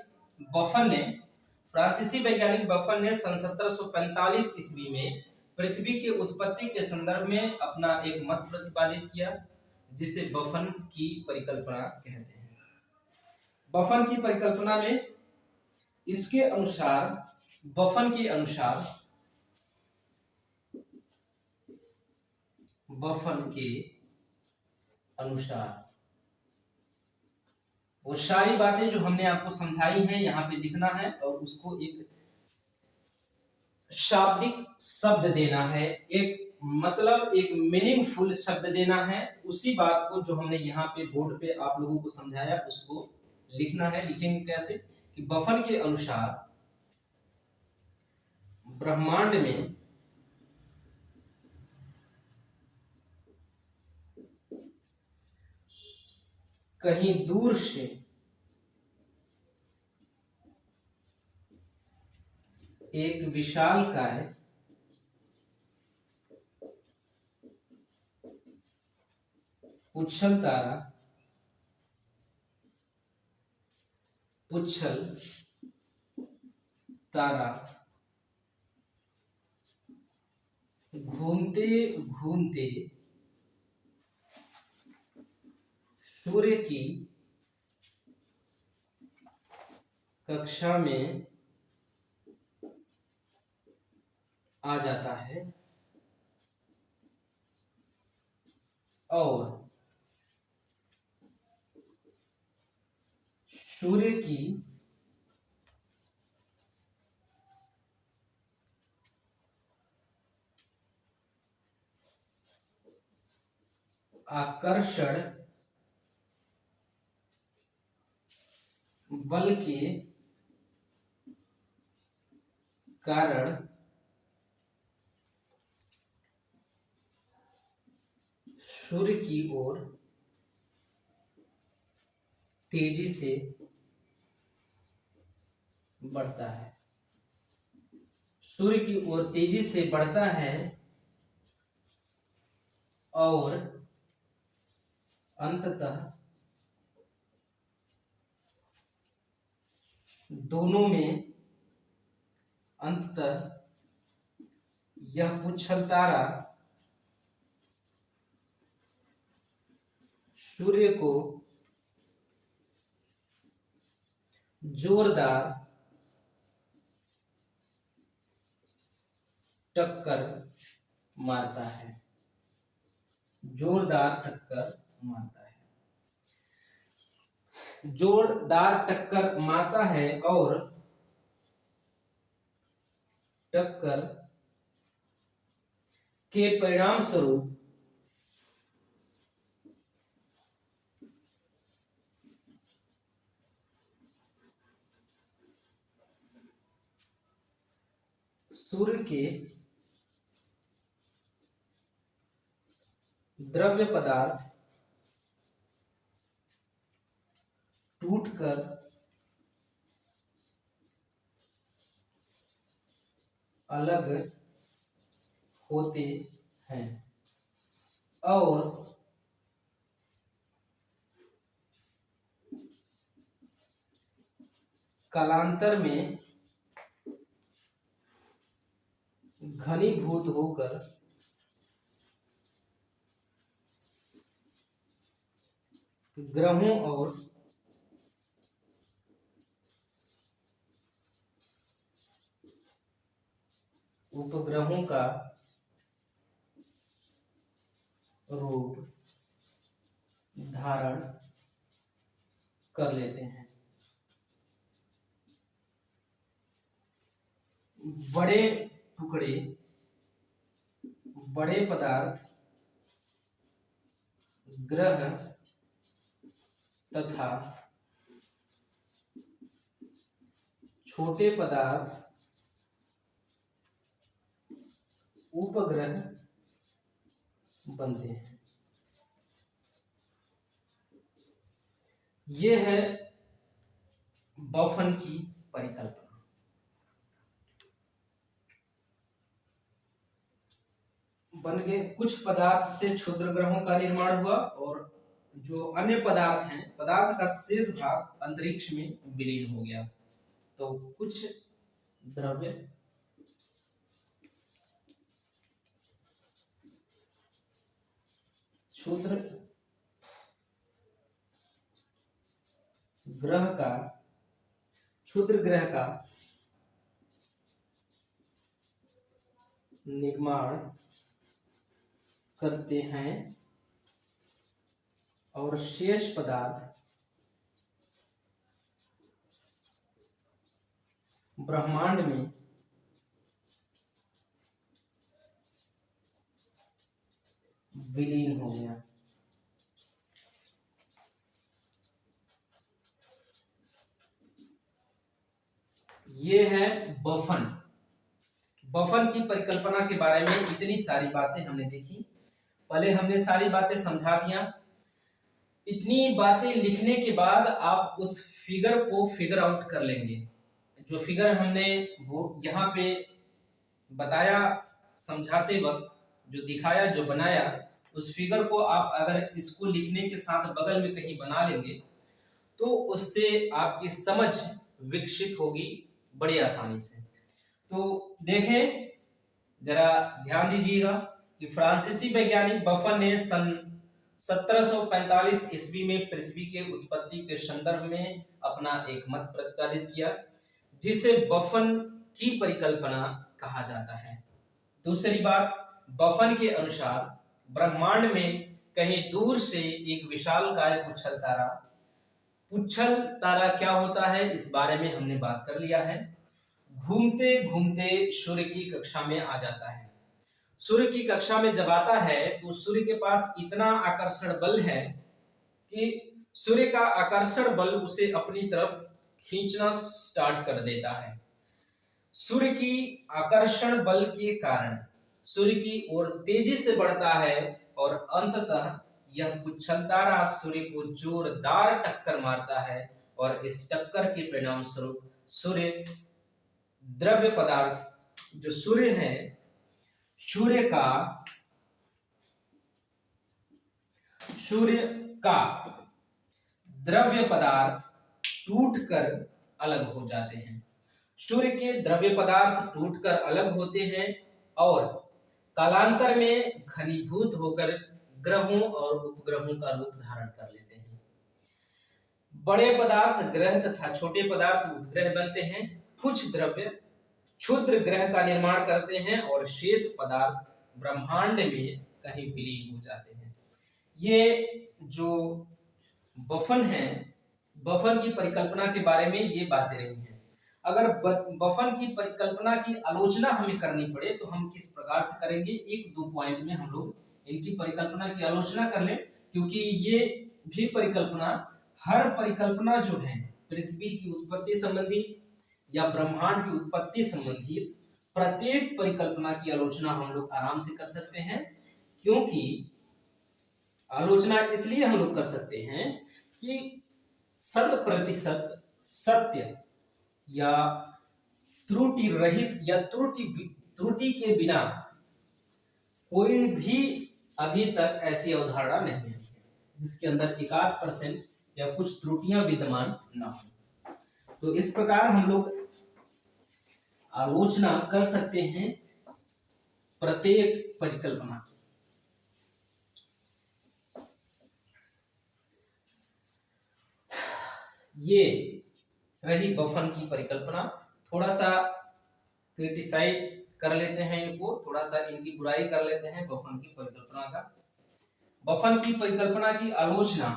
बफन ने सन 1745 ईस्वी में पृथ्वी के उत्पत्ति के संदर्भ में अपना एक मत प्रतिपादित किया, जिसे बफन की परिकल्पना कहते हैं। बफन की परिकल्पना में इसके अनुसार, बफन के अनुसार वो सारी बातें जो हमने आपको समझाई हैं यहाँ पे लिखना है और उसको एक शाब्दिक शब्द देना है, एक मतलब एक मीनिंगफुल शब्द देना है। उसी बात को जो हमने यहाँ पे बोर्ड पे आप लोगों को समझाया उसको लिखना है। लिखेंगे कैसे कि बफन के अनुसार ब्रह्मांड में कहीं दूर से एक विशालकाय पुच्छल तारा घूमते घूमते सूर्य की कक्षा में आ जाता है और सूर्य की आकर्षण बल के कारण सूर्य की ओर तेजी से बढ़ता है। सूर्य की ओर तेजी से बढ़ता है और अंततः दोनों में यह पुच्छल तारा सूर्य को जोरदार टक्कर मारता है, जोरदार टक्कर मारता है और टक्कर के परिणाम स्वरूप सूर्य के द्रव्य पदार्थ टूटकर अलग होते हैं और कालांतर में घनीभूत होकर ग्रहों और उपग्रहों का रूप धारण कर लेते हैं। बड़े टुकड़े, बड़े पदार्थ ग्रह तथा छोटे पदार्थ उपग्रह बनते हैं। ये है बफन की परिकल्पना। बन गए कुछ पदार्थ से क्षुद्र ग्रहों का निर्माण हुआ और जो अन्य पदार्थ हैं, पदार्थ का शेष भाग अंतरिक्ष में विलीन हो गया। तो कुछ द्रव्य क्षुद्र ग्रह का निर्माण करते हैं और शेष पदार्थ ब्रह्मांड में विलीन हो गया। ये है बफन। बफन की परिकल्पना के बारे में इतनी सारी बातें हमने देखी। पहले हमने सारी बातें समझा दिया। इतनी बातें लिखने के बाद आप उस फिगर को फिगर आउट कर लेंगे। जो फिगर हमने वो यहाँ पे बताया, समझाते वक्त जो दिखाया, जो बनाया, उस फिगर को आप अगर इसको लिखने के साथ बगल में कहीं बना लेंगे तो उससे आपकी समझ विकसित होगी बड़ी आसानी से। तो देखें, जरा ध्यान दीजिएगा कि फ्रांसीसी वैज्ञानिक बफन ने सन 1745 ईस्वी में पृथ्वी के उत्पत्ति के संदर्भ में अपना एक मत प्रतिपादित किया, जिसे बफन की परिकल्पना कहा जाता है। दूसरी बात, बफन के अनुसार ब्रह्मांड में कहीं दूर से एक विशालकाय पुच्छल तारा क्या होता है, इस बारे में हमने बात कर लिया है। घूमते घूमते सूर्य की कक्षा में आ जाता है। सूर्य की कक्षा में जब आता है तो सूर्य के पास इतना आकर्षण बल है कि सूर्य का आकर्षण बल उसे अपनी तरफ खींचना स्टार्ट कर देता है। सूर्य की आकर्षण बल के कारण सूर्य की ओर तेजी से बढ़ता है और अंततः यह पुच्छल तारा सूर्य को जोरदार टक्कर मारता है और इस टक्कर के परिणाम स्वरूप सूर्य द्रव्य पदार्थ जो सूर्य है, सूर्य का द्रव्य पदार्थ टूटकर अलग हो जाते हैं। सूर्य के द्रव्य पदार्थ टूटकर अलग होते हैं और कालांतर में घनीभूत होकर ग्रहों और उपग्रहों का रूप धारण कर लेते हैं। बड़े पदार्थ ग्रह तथा छोटे पदार्थ उपग्रह बनते हैं। कुछ द्रव्य क्षुद्र ग्रह का निर्माण करते हैं और शेष पदार्थ ब्रह्मांड में कहीं विलीन हो जाते हैं। ये जो बफन है, बफन की परिकल्पना के बारे में ये बातें रही हैं। अगर बफन की परिकल्पना की आलोचना हमें करनी पड़े तो हम किस प्रकार से करेंगे, एक दो पॉइंट में हम लोग इनकी परिकल्पना की आलोचना कर लें, क्योंकि ये भी परिकल्पना, हर परिकल्पना जो है पृथ्वी की उत्पत्ति संबंधी या ब्रह्मांड की उत्पत्ति संबंधी प्रत्येक परिकल्पना की आलोचना हम लोग आराम से कर सकते हैं। क्योंकि आलोचना इसलिए हम लोग कर सकते हैं कि 100% सत्य या त्रुटि रहित या त्रुटि के बिना कोई भी अभी तक ऐसी अवधारणा नहीं है जिसके अंदर 1% या कुछ त्रुटियां विद्यमान न हो। तो इस प्रकार हम लोग आलोचना कर सकते हैं प्रत्येक परिकल्पना की। ये रही बफन की परिकल्पना। थोड़ा सा क्रिटिसाइज कर लेते हैं इनको, थोड़ा सा इनकी बुराई कर लेते हैं बफन की परिकल्पना का। बफन की परिकल्पना की आलोचना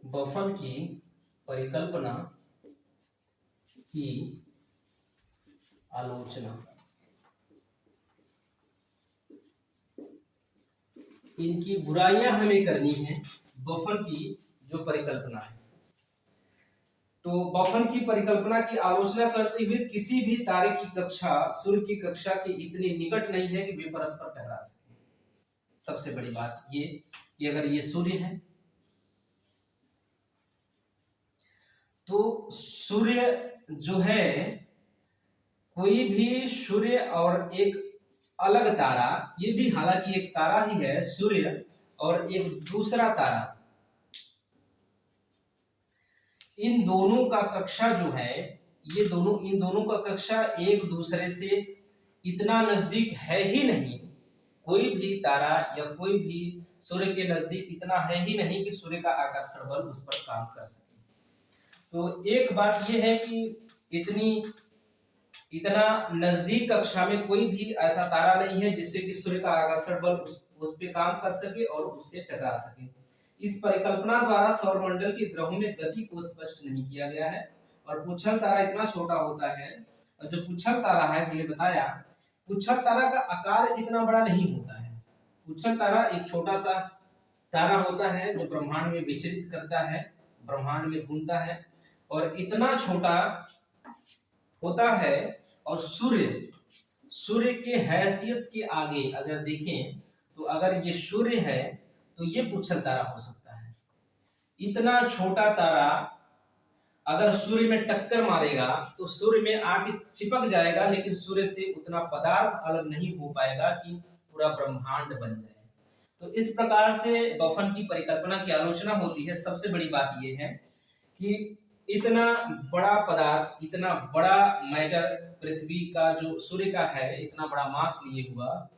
बफन की परिकल्पना की आलोचना इनकी बुराइयां हमें करनी है बफन की जो परिकल्पना है। तो बफन की परिकल्पना की आलोचना करते हुए किसी भी तारे की कक्षा सूर्य की कक्षा के इतनी निकट नहीं है कि वे परस्पर टकरा सके। सबसे बड़ी बात ये कि अगर ये सूर्य है तो सूर्य जो है, कोई भी सूर्य और एक अलग तारा, ये भी हालांकि एक तारा ही है सूर्य, और एक दूसरा तारा, इन दोनों का कक्षा जो है, इन दोनों का कक्षा एक दूसरे से इतना नजदीक है ही नहीं। कोई भी तारा या कोई भी सूर्य के नजदीक इतना है ही नहीं कि सूर्य का आकर्षण बल उस पर काम कर सके। तो एक बात यह है कि इतना नजदीक कक्षा में कोई भी ऐसा तारा नहीं है जिससे कि सूर्य का आकर्षण बल उस पे काम कर सके और उससे टकरा सके। इस परिकल्पना द्वारा सौरमंडल के ग्रहों में गति को स्पष्ट नहीं किया गया है। और पुच्छल तारा इतना छोटा होता है, और जो पुच्छल तारा है हमने बताया, पुच्छल तारा का आकार इतना बड़ा नहीं होता है। पुच्छल तारा एक छोटा सा तारा होता है जो ब्रह्मांड में विचरित करता है, ब्रह्मांड में घूमता है, और इतना छोटा होता है। और सूर्य के हैसियत के आगे अगर देखें तो अगर ये सूर्य है तो ये पुच्छल तारा हो सकता है। इतना छोटा तारा अगर सूर्य में टक्कर मारेगा तो सूर्य में आके चिपक जाएगा, लेकिन सूर्य से उतना पदार्थ अलग नहीं हो पाएगा कि पूरा ब्रह्मांड बन जाए। तो इस प्रकार से बफन की परिकल्पना की आलोचना होती है। सबसे बड़ी बात यह है कि इतना बड़ा पदार्थ, इतना बड़ा मैटर, पृथ्वी का जो सूर्य का है इतना बड़ा मास लिए हुआ,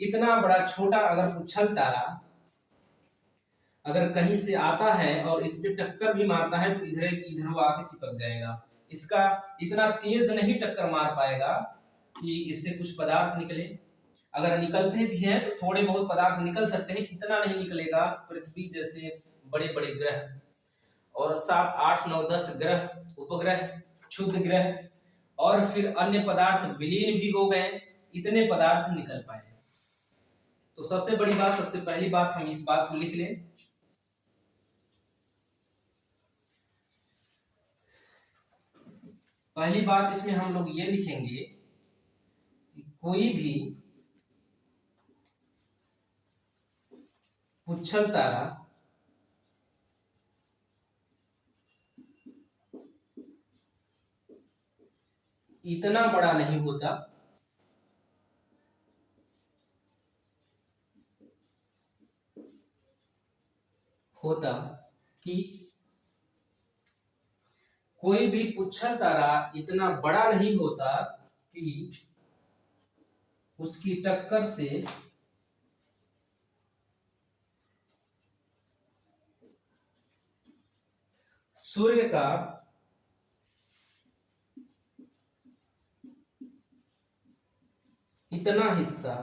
इतना बड़ा छोटा अगर पुच्छल तारा अगर कहीं से आता है और इस पे टक्कर भी मारता है तो इधर की इधर वो आके चिपक जाएगा। इसका इतना तेज नहीं टक्कर मार पाएगा कि इससे कुछ पदार्थ निकले। अगर निकलते भी हैं तो थोड़े बहुत पदार्थ निकल सकते हैं, इतना नहीं निकलेगा। पृथ्वी जैसे बड़े बड़े ग्रह और 7, 8, 9, 10 ग्रह, उपग्रह, क्षुद्र ग्रह और फिर अन्य पदार्थ विलीन भी हो गए, इतने पदार्थ निकल पाए। तो सबसे बड़ी बात, सबसे पहली बात हम इस बात को लिख लें। पहली बात इसमें हम लोग ये लिखेंगे कि कोई भी पुच्छल तारा इतना बड़ा नहीं होता कि कोई भी पुच्छल तारा इतना बड़ा नहीं होता कि उसकी टक्कर से सूर्य का इतना हिस्सा,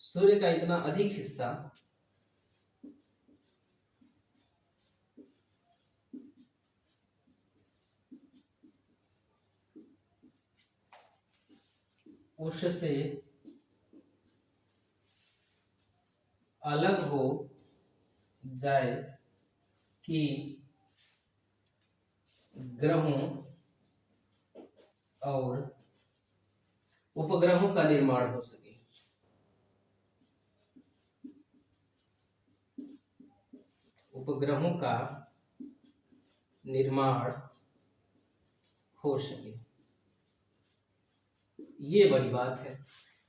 सूर्य का इतना अधिक हिस्सा उससे अलग हो जाए कि ग्रहों और उपग्रहों का निर्माण हो सके। उपग्रहों का निर्माण हो सके, ये बड़ी बात है।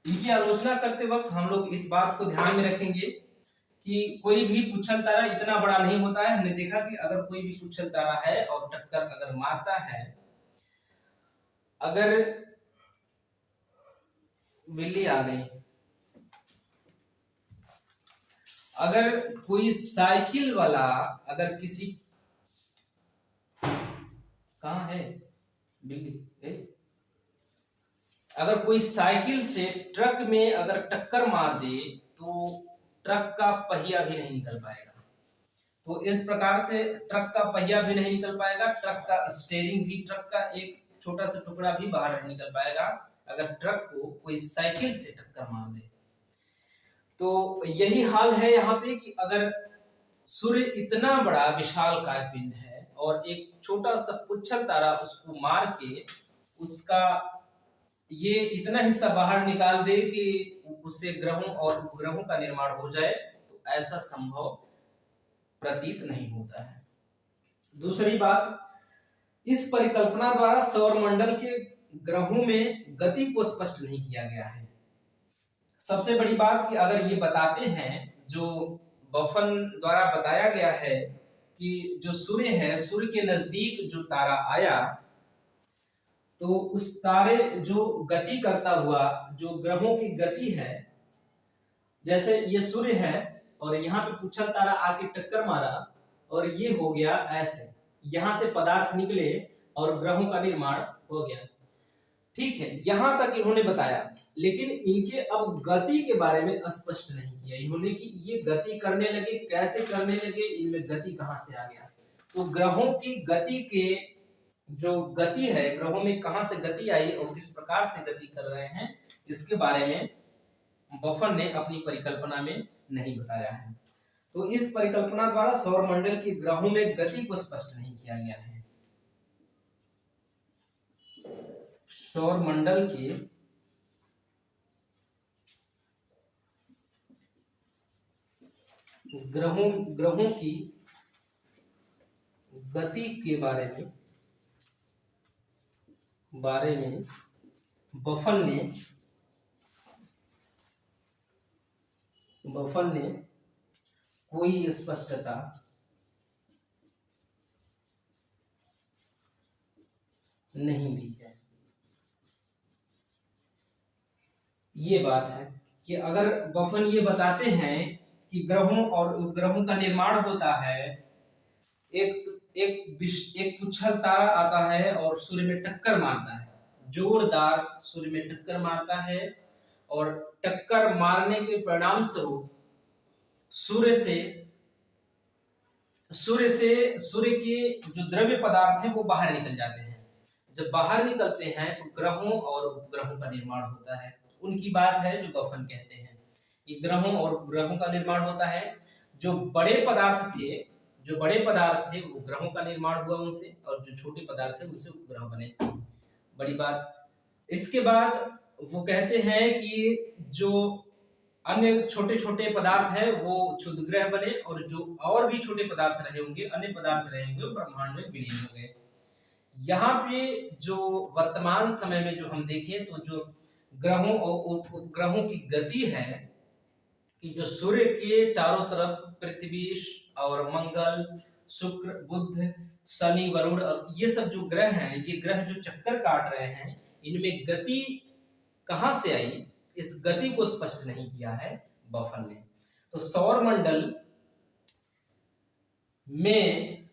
इनकी आलोचना करते वक्त हम लोग इस बात को ध्यान में रखेंगे कि कोई भी पुच्छल तारा इतना बड़ा नहीं होता है। हमने देखा कि अगर कोई भी पुच्छल तारा है और टक्कर अगर मारता है, अगर बिल्ली आ गई, अगर कोई साइकिल वाला अगर किसी, कहाँ है बिल्ली, अगर कोई साइकिल से ट्रक में अगर टक्कर मार दे तो ट्रक का पहिया भी नहीं निकल पाएगा। तो इस प्रकार से ट्रक का पहिया भी नहीं निकल पाएगा, ट्रक का स्टीयरिंग भी, ट्रक का एक छोटा सा टुकड़ा भी बाहर नहीं निकल पाएगा अगर ट्रक को कोई साइकिल से टक्कर मार दे। तो यही हाल है यहाँ पे कि अगर सूर्य इतना बड़ा विशालकाय पिंड है और एक छोटा सा पुच्छल तारा उसको मार के उसका ये इतना हिस्सा बाहर निकाल दे कि उससे ग्रहों और उपग्रहों का निर्माण हो जाए, तो ऐसा संभव प्रतीत नहीं होता है। दूसरी बात, इस परिकल्पना द्वारा सौरमंडल के ग्रहों में गति को स्पष्ट नहीं किया गया है। सबसे बड़ी बात कि अगर ये बताते हैं, जो बफन द्वारा बताया गया है कि जो सूर्य है, सूर्य के नजदीक जो तारा आया तो उस तारे जो गति करता हुआ जो ग्रहों की गति है, जैसे ये सूर्य है और यहाँ पे पुच्छल तारा आके टक्कर मारा और ये हो गया ऐसे, यहां से पदार्थ निकले और ग्रहों का निर्माण हो गया। ठीक है, यहां तक इन्होंने बताया, लेकिन इनके अब गति के बारे में स्पष्ट नहीं किया इन्होंने कि ये गति करने लगे, कैसे करने लगे, इनमें गति कहां से आ गया। तो ग्रहों की गति के जो गति है, ग्रहों में कहां से गति आई और किस प्रकार से गति कर रहे हैं, इसके बारे में बफन ने अपनी परिकल्पना में नहीं बताया है। तो इस परिकल्पना द्वारा सौरमंडल के ग्रहों में गति को स्पष्ट नहीं किया गया है। सौरमंडल के ग्रहों की गति के बारे में बफन ने कोई स्पष्टता नहीं दी है। ये बात है कि अगर बफन ये बताते हैं कि ग्रहों और उपग्रहों का निर्माण होता है, एक पुच्छल तारा आता है और सूर्य में टक्कर मारता है, जोरदार सूर्य में टक्कर मारता है और टक्कर मारने के परिणाम स्वरूप सूर्य के जो द्रव्य पदार्थ हैं वो बाहर निकल जाते हैं। जब बाहर निकलते हैं तो ग्रहों और उपग्रहों का निर्माण होता है। उनकी बात है जो बफन कहते हैं कि ग्रहों और उपग्रहों का निर्माण होता है। जो बड़े पदार्थ थे वो ग्रहों का निर्माण हुआ उनसे, और जो छोटे पदार्थ थे उनसे उपग्रह बने। बड़ी बात। इसके बाद वो कहते हैं कि जो अन्य छोटे छोटे पदार्थ है वो क्षुद्र ग्रह बने, और जो और भी छोटे पदार्थ रहे होंगे, अन्य पदार्थ रहे होंगे, ब्रह्मांड में विलीन हो गए। यहाँ पे जो वर्तमान समय में जो हम देखें तो जो ग्रहों और उपग्रहों की गति है कि जो सूर्य के चारों तरफ पृथ्वी और मंगल, शुक्र, बुध, शनि, वरुण और ये सब जो ग्रह हैं, ये ग्रह जो चक्कर काट रहे हैं, इनमें गति कहां से आई, इस गति को स्पष्ट नहीं किया है बफन ने। तो सौर मंडल में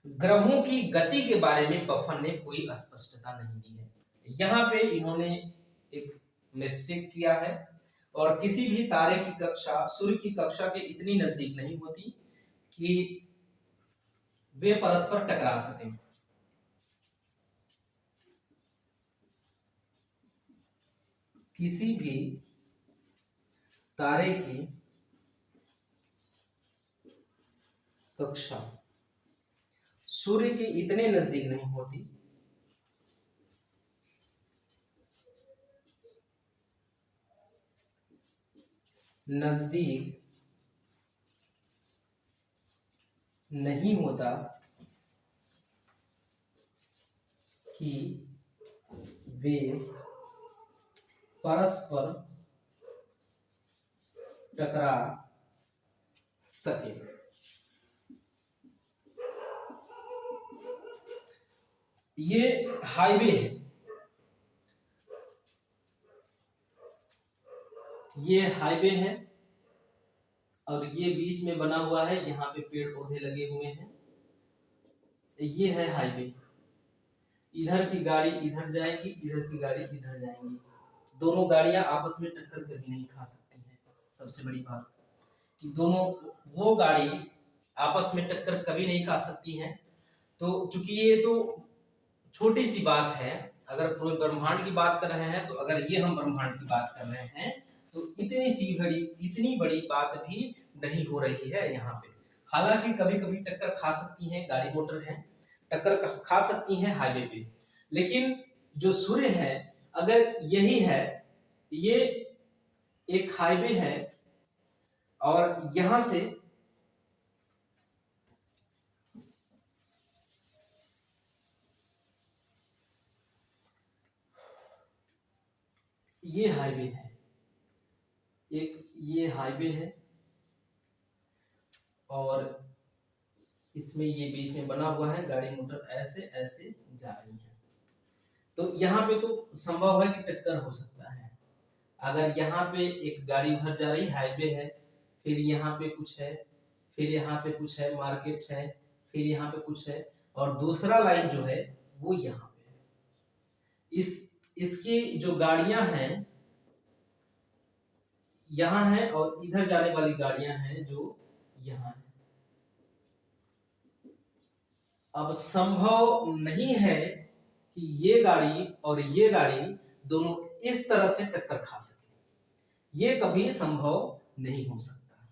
ग्रहों की गति के बारे में बफन ने कोई स्पष्टता नहीं दी है। यहाँ पे इन्होंने एक मिस्टेक किया है, और किसी भी तारे की कक्षा सूर्य की कक्षा के इतनी नजदीक नहीं होती कि वे परस्पर टकरा सकें। किसी भी तारे की कक्षा सूर्य के इतने नजदीक नहीं होती नजदीक नहीं होता कि वे परस्पर टकरा सके। ये हाईवे है, ये हाईवे है और ये बीच में बना हुआ है, यहाँ पे पेड़ पौधे लगे हुए हैं। ये है हाईवे। इधर की गाड़ी इधर जाएगी, इधर की गाड़ी इधर जाएंगी। दोनों गाड़ियां आपस में टक्कर कभी नहीं खा सकती हैं। सबसे बड़ी बात कि दोनों वो गाड़ी आपस में टक्कर कभी नहीं खा सकती हैं। तो चूंकि ये तो छोटी सी बात है, अगर पूरे ब्रह्मांड की बात कर रहे हैं तो अगर ये हम ब्रह्मांड की बात कर रहे हैं तो इतनी बड़ी बात भी नहीं हो रही है यहाँ पे। हालांकि कभी कभी टक्कर खा सकती हैं, गाड़ी मोटर है टक्कर खा सकती हैं हाईवे पे, लेकिन जो सूर्य है अगर यही है, ये एक हाईवे है और यहां से ये हाईवे है, एक ये हाईवे है और इसमें ये बीच में बना हुआ है, गाड़ी मोटर ऐसे ऐसे जा रही है। तो यहाँ पे तो संभव है कि टक्कर हो सकता है। अगर यहाँ पे एक गाड़ी उधर जा रही, हाईवे है, फिर यहाँ पे कुछ है, फिर यहाँ पे कुछ है, मार्केट है, फिर यहाँ पे कुछ है और दूसरा लाइन जो है वो यहाँ पे है। इसकी जो गाड़ियां हैं यहाँ है और इधर जाने वाली गाड़ियां हैं जो यहाँ है। अब संभव नहीं है कि ये गाड़ी और ये गाड़ी दोनों इस तरह से टक्कर खा सके, ये कभी संभव नहीं हो सकता।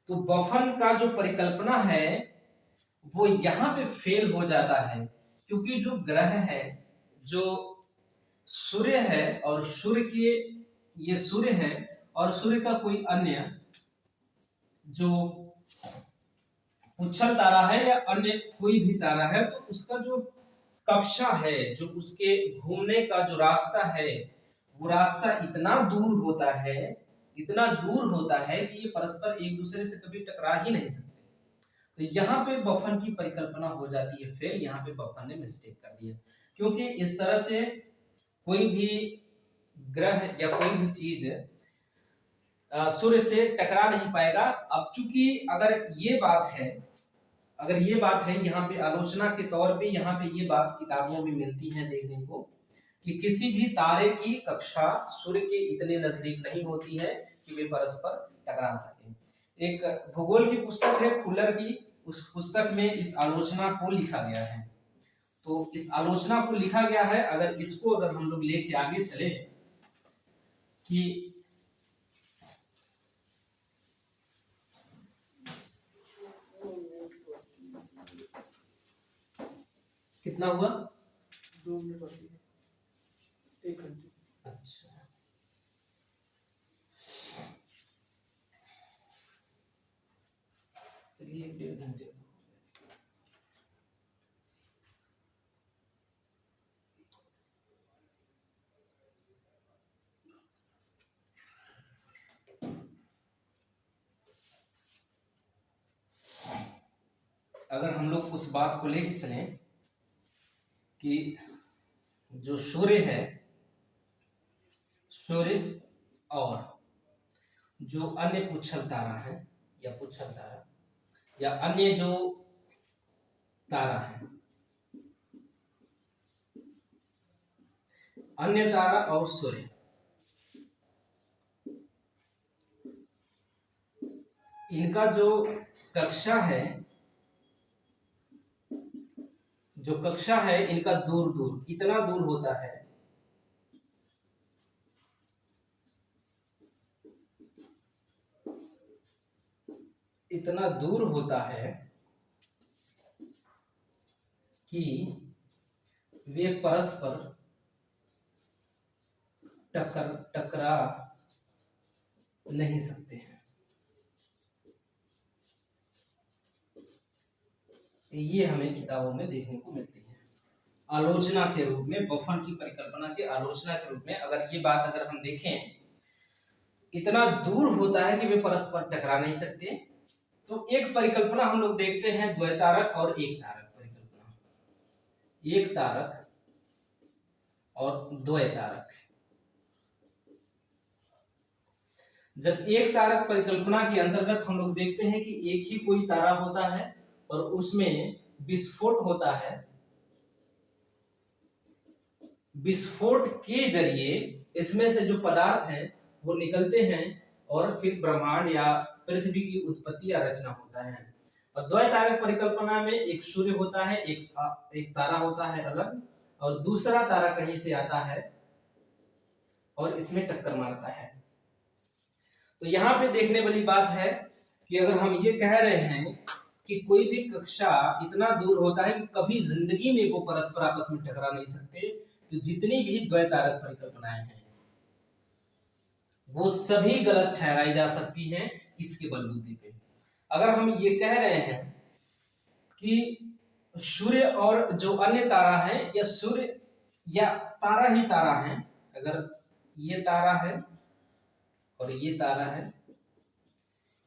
तो बफन का जो परिकल्पना है वो यहाँ पे फेल हो जाता है, क्योंकि जो ग्रह है, जो सूर्य है और सूर्य के ये सूर्य है और सूर्य का कोई अन्य जो उच्छल तारा है या अन्य कोई भी तारा है, तो उसका जो कक्षा है, जो उसके घूमने का जो रास्ता है, वो रास्ता इतना दूर होता है, इतना दूर होता है कि ये परस्पर एक दूसरे से कभी टकरा ही नहीं सकते। तो यहाँ पे बफन की परिकल्पना हो जाती है फेल। यहाँ पे बफन ने मिस्टेक कर दिया, क्योंकि इस तरह से कोई भी ग्रह या कोई भी चीज सूर्य से टकरा नहीं पाएगा। अब चूंकि अगर ये बात है, यहाँ पे आलोचना के तौर पे यहाँ पे ये बात किताबों में मिलती है देखने को कि किसी भी तारे की कक्षा सूर्य के इतने नजदीक नहीं होती है कि वे परस्पर टकरा सके। एक भूगोल की पुस्तक है फुलर की, उस पुस्तक में इस आलोचना को लिखा गया है। तो इस आलोचना को लिखा गया है, अगर इसको अगर हम लोग लेके आगे चले कि कितना हुआ 2 मिनट बाकी है, 1 घंटे। अच्छा, चलिए 1.5 घंटे। अगर हम लोग उस बात को लेके चलें कि जो सूर्य है, सूर्य और जो अन्य पुच्छल तारा है या पुच्छल तारा या अन्य जो तारा है, अन्य तारा और सूर्य, इनका जो कक्षा है, जो कक्षा है इनका दूर दूर इतना दूर होता है इतना दूर होता है कि वे परस्पर टकरा नहीं सकते हैं। ये हमें किताबों में देखने को मिलती है। आलोचना के रूप में, बफन की परिकल्पना के आलोचना के रूप में अगर ये बात अगर हम देखें, इतना दूर होता है कि वे परस्पर टकरा नहीं सकते, तो एक परिकल्पना हम लोग देखते हैं द्वैतारक और एक तारक परिकल्पना। एक तारक और द्वैतारक। जब एक तारक परिकल्पना के अंतर्गत हम लोग देखते हैं कि एक ही कोई तारा होता है और उसमें विस्फोट होता है, विस्फोट के जरिए इसमें से जो पदार्थ है वो निकलते हैं और फिर ब्रह्मांड या पृथ्वी की उत्पत्ति या रचना होता है। और द्वैतारक परिकल्पना में एक सूर्य होता है, एक तारा होता है अलग, और दूसरा तारा कहीं से आता है और इसमें टक्कर मारता है। तो यहाँ पे देखने वाली बात है कि अगर हम ये कह रहे हैं कि कोई भी कक्षा इतना दूर होता है कि कभी जिंदगी में वो परस्पर आपस में टकरा नहीं सकते, तो जितनी भी द्वैतारक परिकल्पनाएं हैं वो सभी गलत ठहराई जा सकती हैं इसके बलबूते पे। अगर हम ये कह रहे हैं कि सूर्य और जो अन्य तारा है, या सूर्य या तारा ही तारा है, अगर ये तारा है और ये तारा है,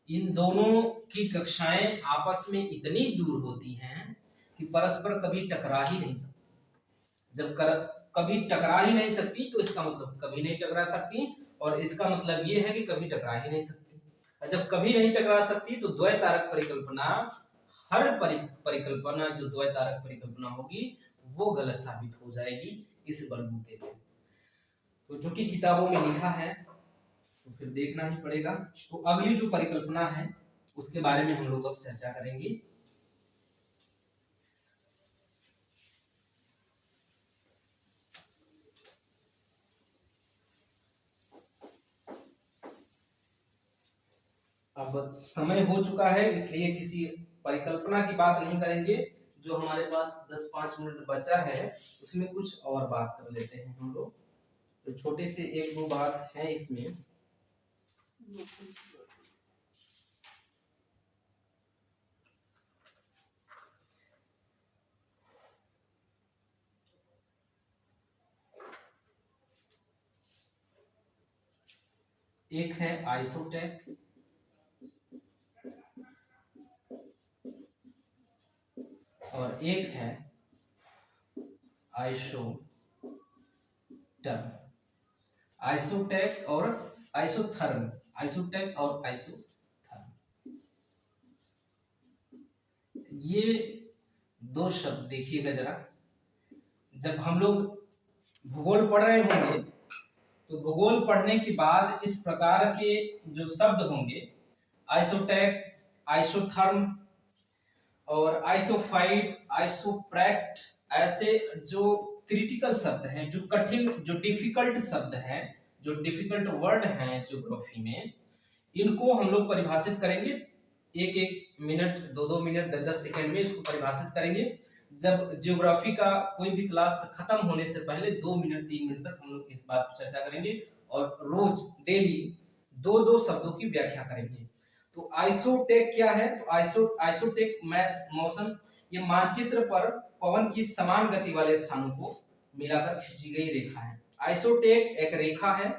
इन दोनों की कक्षाएं आपस में इतनी दूर होती हैं कि परस्पर कभी टकरा ही नहीं सकती। जब कभी टकरा ही नहीं सकती तो इसका मतलब कभी नहीं टकरा सकती, और इसका मतलब ये है कि कभी टकरा ही नहीं सकती। और जब कभी नहीं टकरा सकती तो द्वैतारक परिकल्पना, हर परिकल्पना जो द्वैतारक परिकल्पना होगी वो गलत साबित हो जाएगी इस बलबूते पे। तो जो कि किताबों में लिखा है तो फिर देखना ही पड़ेगा। तो अगली जो परिकल्पना है उसके बारे में हम लोग अब चर्चा करेंगे। अब समय हो चुका है, इसलिए किसी परिकल्पना की बात नहीं करेंगे। जो हमारे पास 10-5 मिनट बचा है उसमें कुछ और बात कर लेते हैं हम लोग। तो छोटे से एक दो बात है इसमें। एक है आइसोटेक, और एक है आइसोटर्म। आइसोटेक और आइसोथर्म, आइसोटेक और आइसोथर्म, ये दो शब्द देखिएगा जरा। जब हम लोग भूगोल पढ़ रहे होंगे तो भूगोल पढ़ने के बाद इस प्रकार के जो शब्द होंगे, आइसोटेक, आइसोथर्म और आइसोफाइट, आइसोप्रैक्ट, ऐसे जो क्रिटिकल शब्द हैं, जो कठिन, जो डिफिकल्ट शब्द हैं, जो डिफिकल्ट वर्ड हैं ज्योग्राफी में, इनको हम लोग परिभाषित करेंगे। एक एक मिनट, दो दो मिनट, 10-10 सेकंड में इसको परिभाषित करेंगे। जब ज्योग्राफी का कोई भी क्लास खत्म होने से पहले 2 मिनट 3 मिनट तक हम लोग इस बात पर चर्चा करेंगे, और रोज डेली दो दो शब्दों की व्याख्या करेंगे। तो आइसोटेक क्या है? तो आइसोटेक मौसम, ये मानचित्र पर पवन की समान गति वाले स्थानों को मिलाकर खींची गई रेखा है। आइसोटेक एक रेखा है,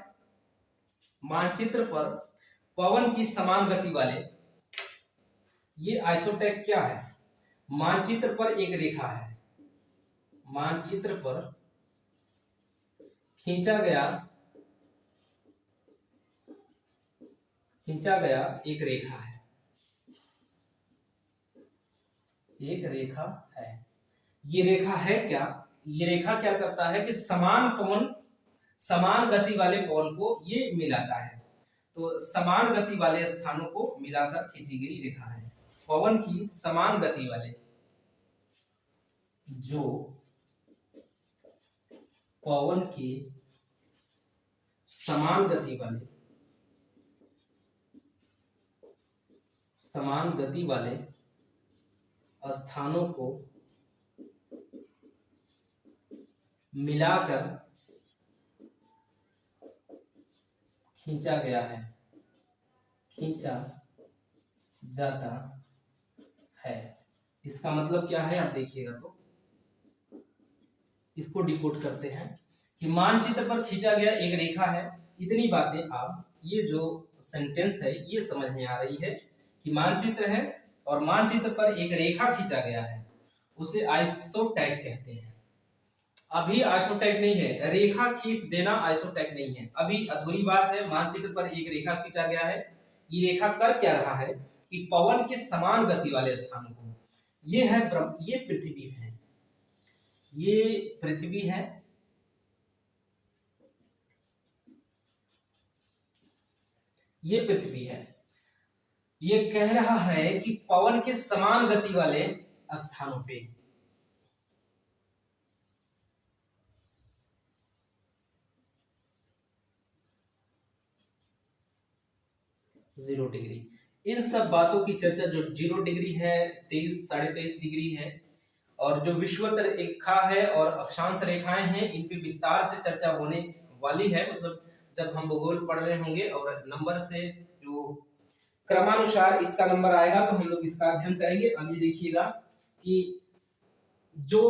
मानचित्र पर पवन की समान गति वाले, ये आइसोटेक क्या है? मानचित्र पर एक रेखा है, मानचित्र पर खींचा गया एक रेखा है, एक रेखा है। ये रेखा है क्या? ये रेखा क्या करता है कि समान गति वाले पवन को ये मिलाता है। तो समान गति वाले स्थानों को मिलाकर खींची गई रेखा है। पवन की समान गति वाले, जो पवन की समान गति वाले समान गति वाले स्थानों को मिलाकर खींचा गया है, खींचा जाता है। इसका मतलब क्या है आप देखिएगा, तो इसको डिकोड करते हैं कि मानचित्र पर खींचा गया एक रेखा है। इतनी बातें आप, ये जो सेंटेंस है ये समझ में आ रही है कि मानचित्र है और मानचित्र पर एक रेखा खींचा गया है, उसे आइसोटैग कहते हैं। अभी आइसोटैग नहीं है, रेखा खींच देना आइसोटैग नहीं है, अभी अधूरी बात है। मानचित्र पर एक रेखा खींचा गया है, ये रेखा कर क्या रहा है कि पवन के समान गति वाले स्थानों को, ये है ये पृथ्वी है, ये पृथ्वी है, ये पृथ्वी है, ये कह रहा है कि पवन के समान गति वाले स्थानों पे 0 डिग्री। इन सब बातों की चर्चा, जो 0 डिग्री है, 23, 23.5 डिग्री है, और जो विषुवत रेखा है और अक्षांश रेखाएं हैं, इन पे विस्तार से चर्चा होने वाली है। मतलब जब हम भूगोल पढ़ रहे होंगे और नंबर से जो क्रमानुसार इसका नंबर आएगा तो हम लोग इसका अध्ययन करेंगे। अभी देखिएगा कि जो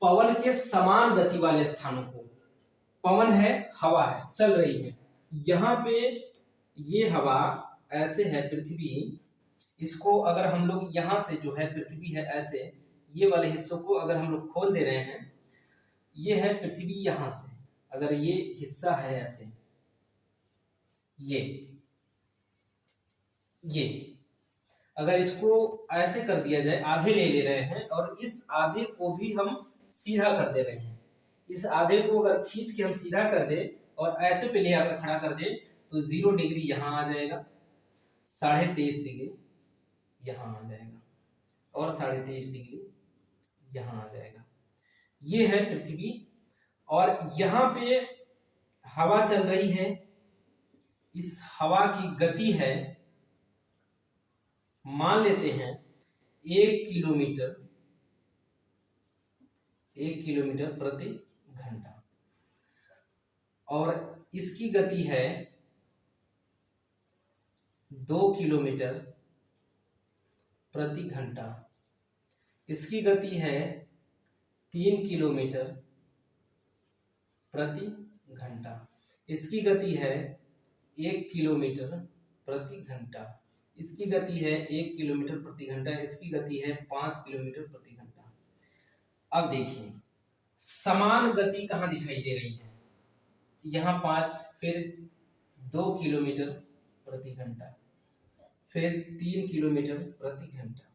पवन के समान गति वाले स्थानों को, पवन है, हवा है, चल रही है, यहाँ पे ये हवा ऐसे है, पृथ्वी, इसको अगर हम लोग यहाँ से जो है पृथ्वी है ऐसे, ये वाले हिस्सों को अगर हम लोग खोल दे रहे हैं, ये है पृथ्वी, यहां से अगर ये हिस्सा है ऐसे, ये अगर इसको ऐसे कर दिया जाए, आधे ले रहे हैं और इस आधे को भी हम सीधा कर दे रहे हैं, इस आधे को अगर खींच के हम सीधा कर दे और ऐसे पे ले आकर खड़ा कर दे तो 0 डिग्री यहां आ जाएगा, 23.5 डिग्री यहां आ जाएगा और 23.5 डिग्री यहां आ जाएगा। ये है पृथ्वी और यहाँ पे हवा चल रही है, इस हवा की गति है, मान लेते हैं 1 किलोमीटर प्रति घंटा, और इसकी गति है 2 किलोमीटर प्रति घंटा, इसकी गति है 3 किलोमीटर प्रति घंटा, इसकी गति है 1 किलोमीटर प्रति घंटा, इसकी गति है 1 किलोमीटर प्रति घंटा, इसकी गति है 5 किलोमीटर प्रति घंटा। अब देखिए समान गति कहाँ दिखाई दे रही है, यहाँ 5, फिर 2 किलोमीटर प्रति घंटा, फिर 3 किलोमीटर प्रति घंटा,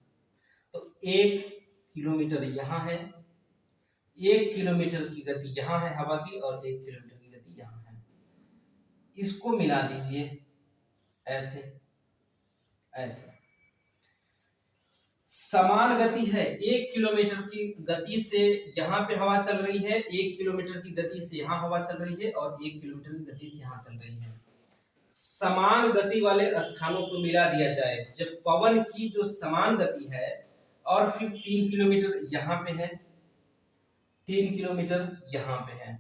तो 1 किलोमीटर यहाँ है, 1 किलोमीटर की गति यहाँ है हवा की और 1 किलोमीटर की गति यहाँ है। इसको मिला दीजिए ऐसे ऐसे, समान गति है, 1 किलोमीटर की गति से यहाँ पे हवा चल रही है, 1 किलोमीटर की गति से यहाँ हवा चल रही है और 1 किलोमीटर की गति से यहाँ चल रही है। समान गति वाले स्थानों को मिला दिया जाए, जब पवन की जो समान गति है और फिर 3 किलोमीटर यहाँ पे है, 3 किलोमीटर यहाँ पे है,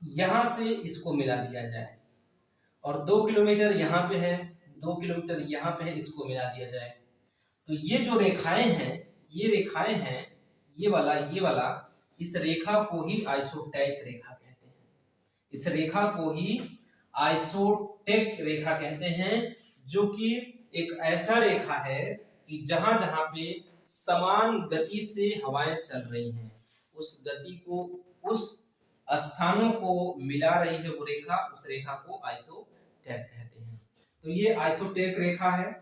यहाँ से इसको मिला दिया जाए और 2 किलोमीटर यहाँ पे है, 2 किलोमीटर यहाँ पे है, इसको मिला दिया जाए, तो ये जो रेखाएं हैं, ये रेखाएं हैं, ये वाला, इस रेखा को ही आइसोटेक रेखा कहते हैं, इस रेखा को ही आइसोटेक रेखा कहते हैं, जो कि एक ऐसा रेखा है कि जहां जहां पे समान गति से हवाएं चल रही हैं, उस गति को, उस स्थानों को मिला रही है वो रेखा, उस रेखा को आइसोटेक कहते हैं। तो ये आइसोटेक रेखा है।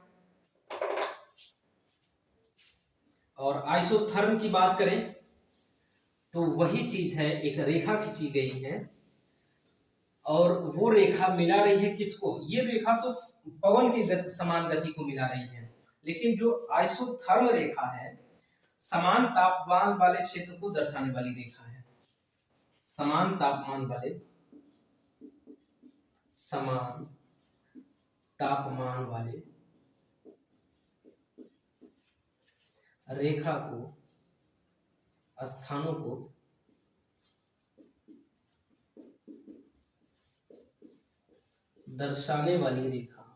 और आइसोथर्म की बात करें तो वही चीज है, एक रेखा खींची गई है और वो रेखा मिला रही है किसको, ये रेखा तो पवन की समान गति को मिला रही है, लेकिन जो आइसोथर्म रेखा है, समान तापमान वाले क्षेत्र को दर्शाने वाली रेखा है, समान तापमान वाले रेखा को, स्थानों को दर्शाने वाली रेखा।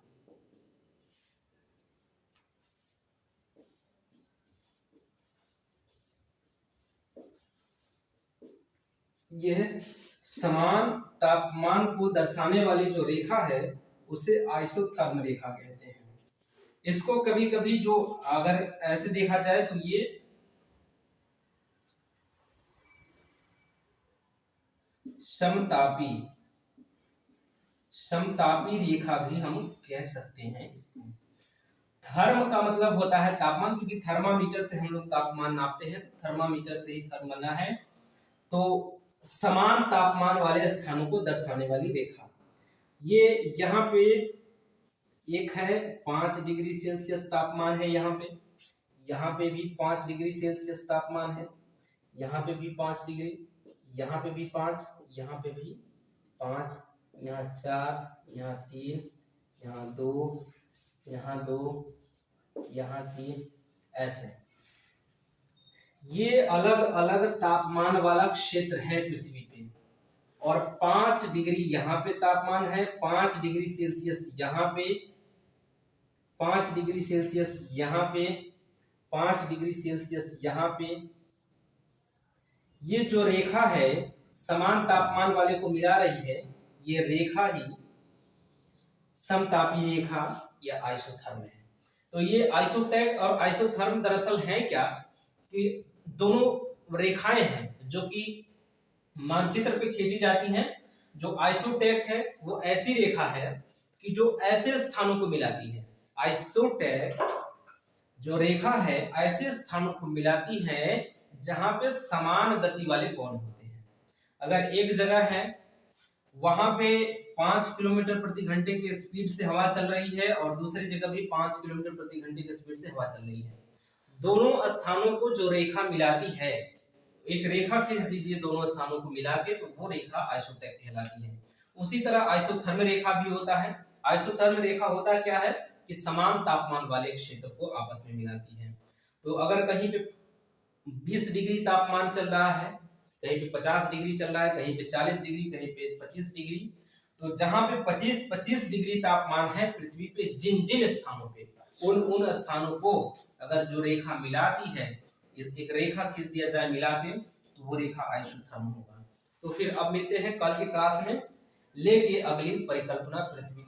यह समान तापमान को दर्शाने वाली जो रेखा है उसे आइसोथर्म रेखा कहते हैं। इसको कभी कभी जो अगर ऐसे देखा जाए तो ये समतापी रेखा भी हम कह सकते हैं। इसमें थर्म का मतलब होता है तापमान, क्योंकि थर्मामीटर से हम लोग तापमान नापते हैं, थर्मामीटर से ही थर्म बना है। तो समान तापमान वाले स्थानों को दर्शाने वाली रेखा। ये यहाँ पे एक है 5 डिग्री सेल्सियस तापमान है, यहाँ पे भी 5 डिग्री सेल्सियस तापमान है, यहाँ पे भी 5 डिग्री, यहाँ पे भी 5, यहाँ पे भी 5, यहाँ 4, यहाँ 3, यहाँ 2, यहाँ 2, यहाँ 3, ऐसे। ये अलग अलग तापमान वाला क्षेत्र है पृथ्वी पे। और 5 डिग्री यहाँ पे तापमान है, 5 डिग्री सेल्सियस यहाँ पे, 5 डिग्री सेल्सियस यहाँ पे, 5 डिग्री सेल्सियस यहाँ पे। ये जो रेखा है समान तापमान वाले को मिला रही है, ये रेखा ही समतापी रेखा या आइसोथर्म है। तो ये आइसोटेक और आइसोथर्म दरअसल है क्या कि दोनों रेखाएं हैं जो कि मानचित्र पे खींची जाती हैं। जो आइसोटेक है वो ऐसी रेखा है कि जो ऐसे स्थानों को मिलाती है। आइसोटेक जो रेखा है ऐसे स्थानों को मिलाती है जहां पे समान गति वाले कोण होते हैं। अगर एक जगह है वहां पे 5 किलोमीटर प्रति घंटे के स्पीड से हवा चल रही है और दूसरी जगह भी 5 किलोमीटर प्रति घंटे के स्पीड से हवा चल रही है, दोनों स्थानों को जो रेखा मिलाती है, एक रेखा खींच दीजिए दोनों स्थानों को मिला के, तो वो रेखा आइसोटेक कहलाती है। उसी तरह आइसोथर्म रेखा भी होता है। आइसोथर्म रेखा होता क्या है कि समान तापमान वाले क्षेत्र को आपस में मिलाती है। तो अगर कहीं पे 20 डिग्री तापमान चल रहा है, कहीं पे 50 डिग्री चल रहा है, कहीं पे 40 डिग्री, कहीं पे 25 डिग्री, तो जहां पे 25 डिग्री तापमान है पृथ्वी पे, जिन जिन स्थानों पे, उन स्थानों को अगर जो रेखा मिलाती है, एक रेखा खींच दिया जाए मिला के, तो वो रेखा आइसोथर्म होगा। तो फिर अब मिलते हैं कल के क्लास में लेके अगली परिकल्पना पृथ्वी